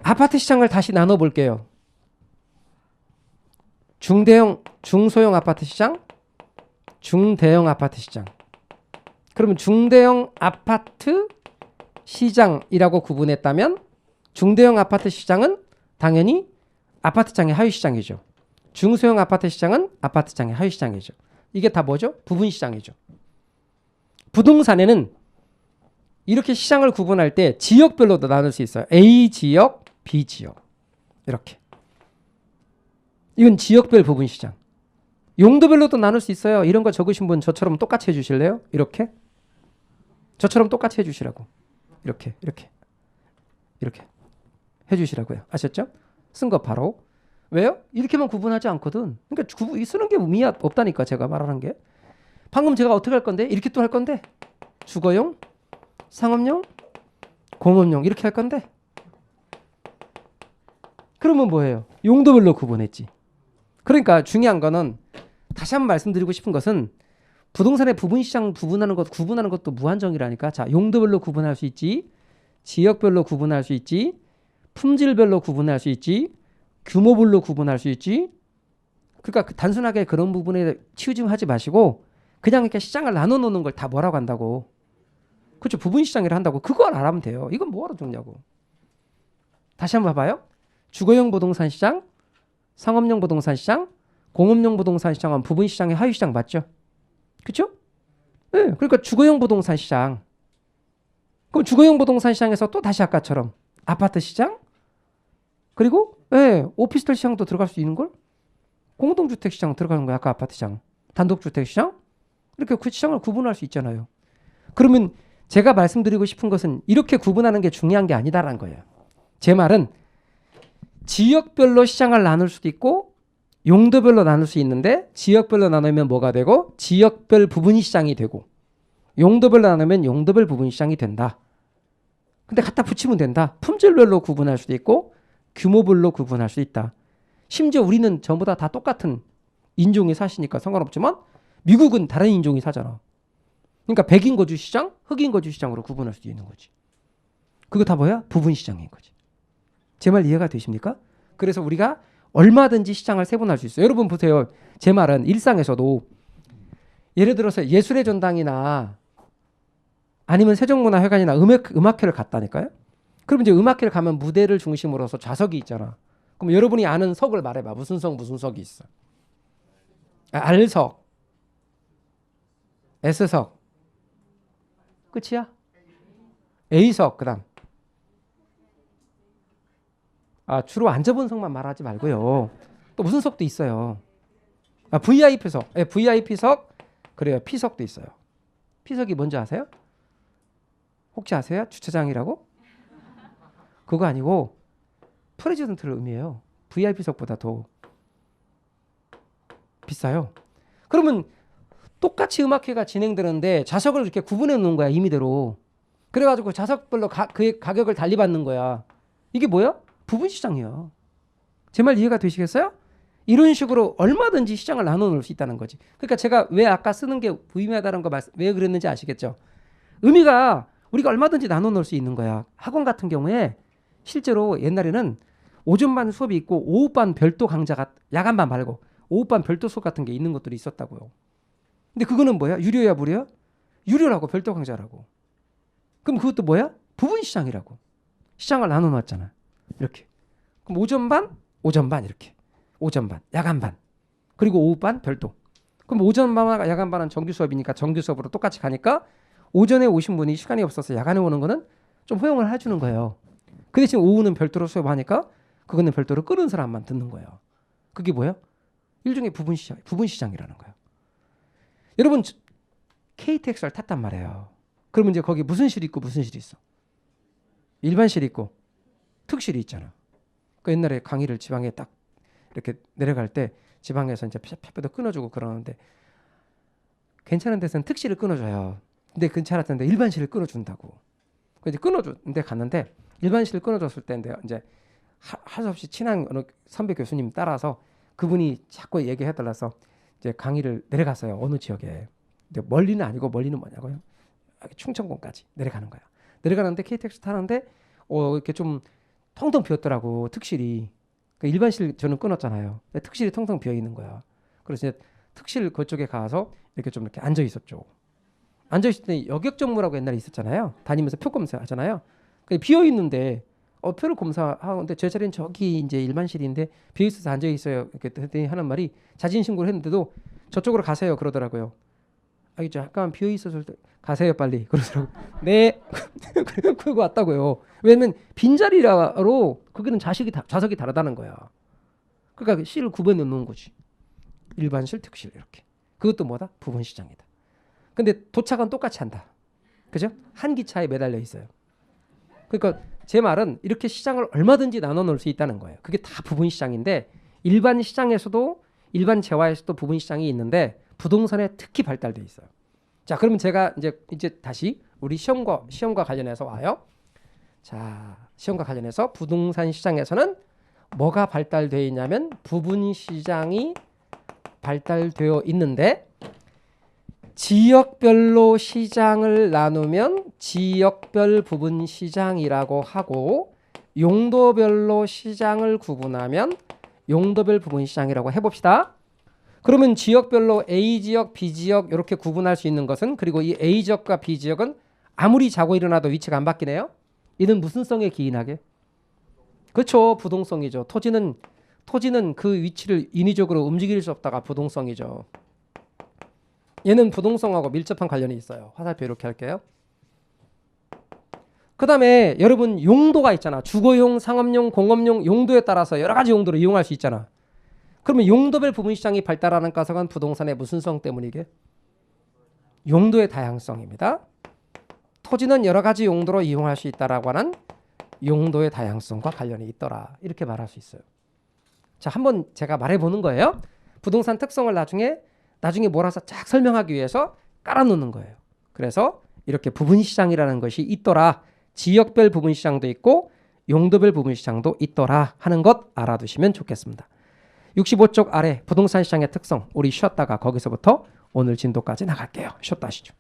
아파트 시장을 다시 나눠 볼게요. 중소형 아파트 시장, 중대형 아파트 시장. 그러면 중대형 아파트 시장이라고 구분했다면 중대형 아파트 시장은 당연히 아파트 시장의 하위 시장이죠. 중소형 아파트 시장은 아파트 시장의 하위 시장이죠. 이게 다 뭐죠? 부분 시장이죠. 부동산에는 이렇게 시장을 구분할 때 지역별로도 나눌 수 있어요. A 지역, B 지역. 이렇게. 이건 지역별 부분 시장. 용도별로도 나눌 수 있어요. 이런 거 적으신 분 저처럼 똑같이 해주실래요? 이렇게. 저처럼 똑같이 해주시라고. 이렇게 해주시라고요. 아셨죠? 쓴 거 바로. 왜요? 이렇게만 구분하지 않거든. 그러니까 쓰는 게 의미 없다니까 제가 말하는 게. 방금 제가 어떻게 할 건데? 이렇게 또 할 건데. 주거용, 상업용, 공업용 이렇게 할 건데. 그러면 뭐예요? 용도별로 구분했지. 그러니까 중요한 거는 다시 한번 말씀드리고 싶은 것은 부동산의 부분 시장 구분하는 것도 무한정이라니까. 자, 용도별로 구분할 수 있지. 지역별로 구분할 수 있지. 품질별로 구분할 수 있지. 규모별로 구분할 수 있지. 그러니까 단순하게 그런 부분에 치우침하지 마시고 그냥 이렇게 시장을 나눠 놓는 걸 다 뭐라고 한다고. 그렇죠. 부분 시장이라 한다고. 그걸 알아면 돼요. 이건 뭐하러 적냐고. 다시 한번 봐봐요. 주거용 부동산 시장, 상업용 부동산 시장, 공업용 부동산 시장은 부분 시장의 하위 시장 맞죠? 그렇죠? 네. 그러니까 주거용 부동산 시장. 그럼 주거용 부동산 시장에서 또 다시 아까처럼 아파트 시장 그리고 오피스텔 시장도 들어갈 수 있는 걸? 공동주택 시장 들어가는 거야. 아까 아파트 시장. 단독주택 시장? 이렇게 그 시장을 구분할 수 있잖아요. 그러면 제가 말씀드리고 싶은 것은 이렇게 구분하는 게 중요한 게 아니다라는 거예요. 제 말은 지역별로 시장을 나눌 수도 있고 용도별로 나눌 수 있는데 지역별로 나누면 뭐가 되고 지역별 부분 시장이 되고 용도별로 나누면 용도별 부분 시장이 된다. 근데 갖다 붙이면 된다. 품질별로 구분할 수도 있고 규모별로 구분할 수 있다. 심지어 우리는 전부 다 똑같은 인종이 사시니까 상관없지만 미국은 다른 인종이 사잖아. 그러니까 백인 거주 시장, 흑인 거주 시장으로 구분할 수도 있는 거지. 그거 다 뭐야? 부분 시장인 거지. 제 말 이해가 되십니까? 그래서 우리가 얼마든지 시장을 세분할 수 있어요. 여러분 보세요. 제 말은 일상에서도 예를 들어서 예술의 전당이나 아니면 세종문화회관이나 음악회를 갔다니까요. 그럼 이제 음악회를 가면 무대를 중심으로서 좌석이 있잖아. 그럼 여러분이 아는 석을 말해봐. 무슨 석이 있어? R석, S석, 끝이야? A석, 그 다음. 주로 앉아본 석만 말하지 말고요. 또 무슨 석도 있어요. VIP석. 예, VIP석. 그래요. P석도 있어요. P석이 뭔지 아세요? 혹시 아세요? 주차장이라고? 그거 아니고 프레지던트를 의미해요. VIP석보다 더 비싸요. 그러면 똑같이 음악회가 진행되는데 좌석을 이렇게 구분해 놓은 거야, 임의대로. 그래가지고 좌석별로 그 가격을 달리 받는 거야. 이게 뭐야? 부분 시장이야. 제 말 이해가 되시겠어요? 이런 식으로 얼마든지 시장을 나눠 놓을 수 있다는 거지. 그러니까 제가 왜 아까 쓰는 게 부유하다는 거 왜 그랬는지 아시겠죠? 의미가 우리가 얼마든지 나눠 놓을 수 있는 거야. 학원 같은 경우에 실제로 옛날에는 오전반 수업이 있고 오후반 별도 강좌가 야간반 말고 오후반 별도 수업 같은 게 있는 것들이 있었다고요. 근데 그거는 뭐야? 유료야 무료야? 유료라고. 별도 강좌라고. 그럼 그것도 뭐야? 부분 시장이라고. 시장을 나눠 놨잖아. 이렇게. 그럼 오전반 이렇게. 오전반, 야간반. 그리고 오후반 별도. 그럼 오전반과 야간반은 정규 수업이니까 정규 수업으로 똑같이 가니까 오전에 오신 분이 시간이 없어서 야간에 오는 거는 좀 허용을 해주는 거예요. 그 대신 오후는 별도로 수업하니까 그거는 별도로 끄는 사람만 듣는 거예요. 그게 뭐야? 일종의 부분 시장이라는 거예요. 여러분 KTX를 탔단 말이에요. 그러면 이제 거기 무슨 실이 있고 무슨 실이 있어? 일반실이 있고 특실이 있잖아. 그 옛날에 강의를 지방에 딱 이렇게 내려갈 때 지방에서 이제 페페도 끊어주고 그러는데 괜찮은 데서는 특실을 끊어줘요. 근데 괜찮았던데 일반실을 끊어준다고. 그래서 끊어주는데 갔는데 일반실을 끊어줬을 때인데 이제 할 수 없이 친한 어느 선배 교수님 따라서 그분이 자꾸 얘기해달라서 이제 강의를 내려갔어요. 어느 지역에. 근데 멀리는 아니고 멀리는 뭐냐고요? 충청권까지 내려가는 거야. 내려가는데 KTX 타는데 이렇게 좀 텅텅 비었더라고 특실이. 그러니까 일반실 저는 끊었잖아요. 근데 특실이 텅텅 비어 있는 거야. 그래서 이제 특실 그쪽에 가서 이렇게 좀 이렇게 앉아 있었죠. 앉아 있을 때 여객 정무라고 옛날에 있었잖아요. 다니면서 표 검사하잖아요. 비어 있는데 표를 검사하는데 제 자리는 저기 이제 일반실인데 비어 있어서 앉아 있어요. 이렇게 하는 말이 자진 신고를 했는데도 저쪽으로 가세요 그러더라고요. 이제 잠깐 비어 있어서 가세요 빨리 그러더라고. 네. 그러고 왔다고요. 왜냐면 빈자리로 거기는 좌석이 다르다는 거야. 그러니까 실을 구분해 놓은 거지. 일반실, 특실 이렇게. 그것도 뭐다? 부분 시장이다. 근데 도착은 똑같이 한다. 그죠? 한 기차에 매달려 있어요. 그러니까 제 말은 이렇게 시장을 얼마든지 나눠 놓을 수 있다는 거예요. 그게 다 부분 시장인데 일반 시장에서도 일반 재화에서도 부분 시장이 있는데 부동산에 특히 발달돼 있어요. 자, 그러면 제가 이제 다시 우리 시험과 관련해서 와요. 자, 시험과 관련해서 부동산 시장에서는 뭐가 발달되어 있냐면 부분 시장이 발달되어 있는데 지역별로 시장을 나누면 지역별 부분 시장이라고 하고 용도별로 시장을 구분하면 용도별 부분 시장이라고 해봅시다. 그러면 지역별로 A지역, B지역 이렇게 구분할 수 있는 것은 그리고 이 A지역과 B지역은 아무리 자고 일어나도 위치가 안 바뀌네요. 이는 무슨 성에 기인하게? 그렇죠. 부동성이죠. 토지는 그 위치를 인위적으로 움직일 수 없다가 부동성이죠. 얘는 부동성하고 밀접한 관련이 있어요. 화살표 이렇게 할게요. 그 다음에 여러분 용도가 있잖아. 주거용, 상업용, 공업용 용도에 따라서 여러 가지 용도로 이용할 수 있잖아. 그러면 용도별 부분 시장이 발달하는 가석은 부동산의 무슨 성 때문이게? 용도의 다양성입니다. 토지는 여러 가지 용도로 이용할 수 있다라고 하는 용도의 다양성과 관련이 있더라. 이렇게 말할 수 있어요. 자, 한번 제가 말해보는 거예요. 부동산 특성을 나중에 몰아서 쫙 설명하기 위해서 깔아놓는 거예요. 그래서 이렇게 부분 시장이라는 것이 있더라. 지역별 부분 시장도 있고 용도별 부분 시장도 있더라 하는 것 알아두시면 좋겠습니다. 65쪽 아래 부동산 시장의 특성 우리 쉬었다가 거기서부터 오늘 진도까지 나갈게요. 쉬었다 하시죠.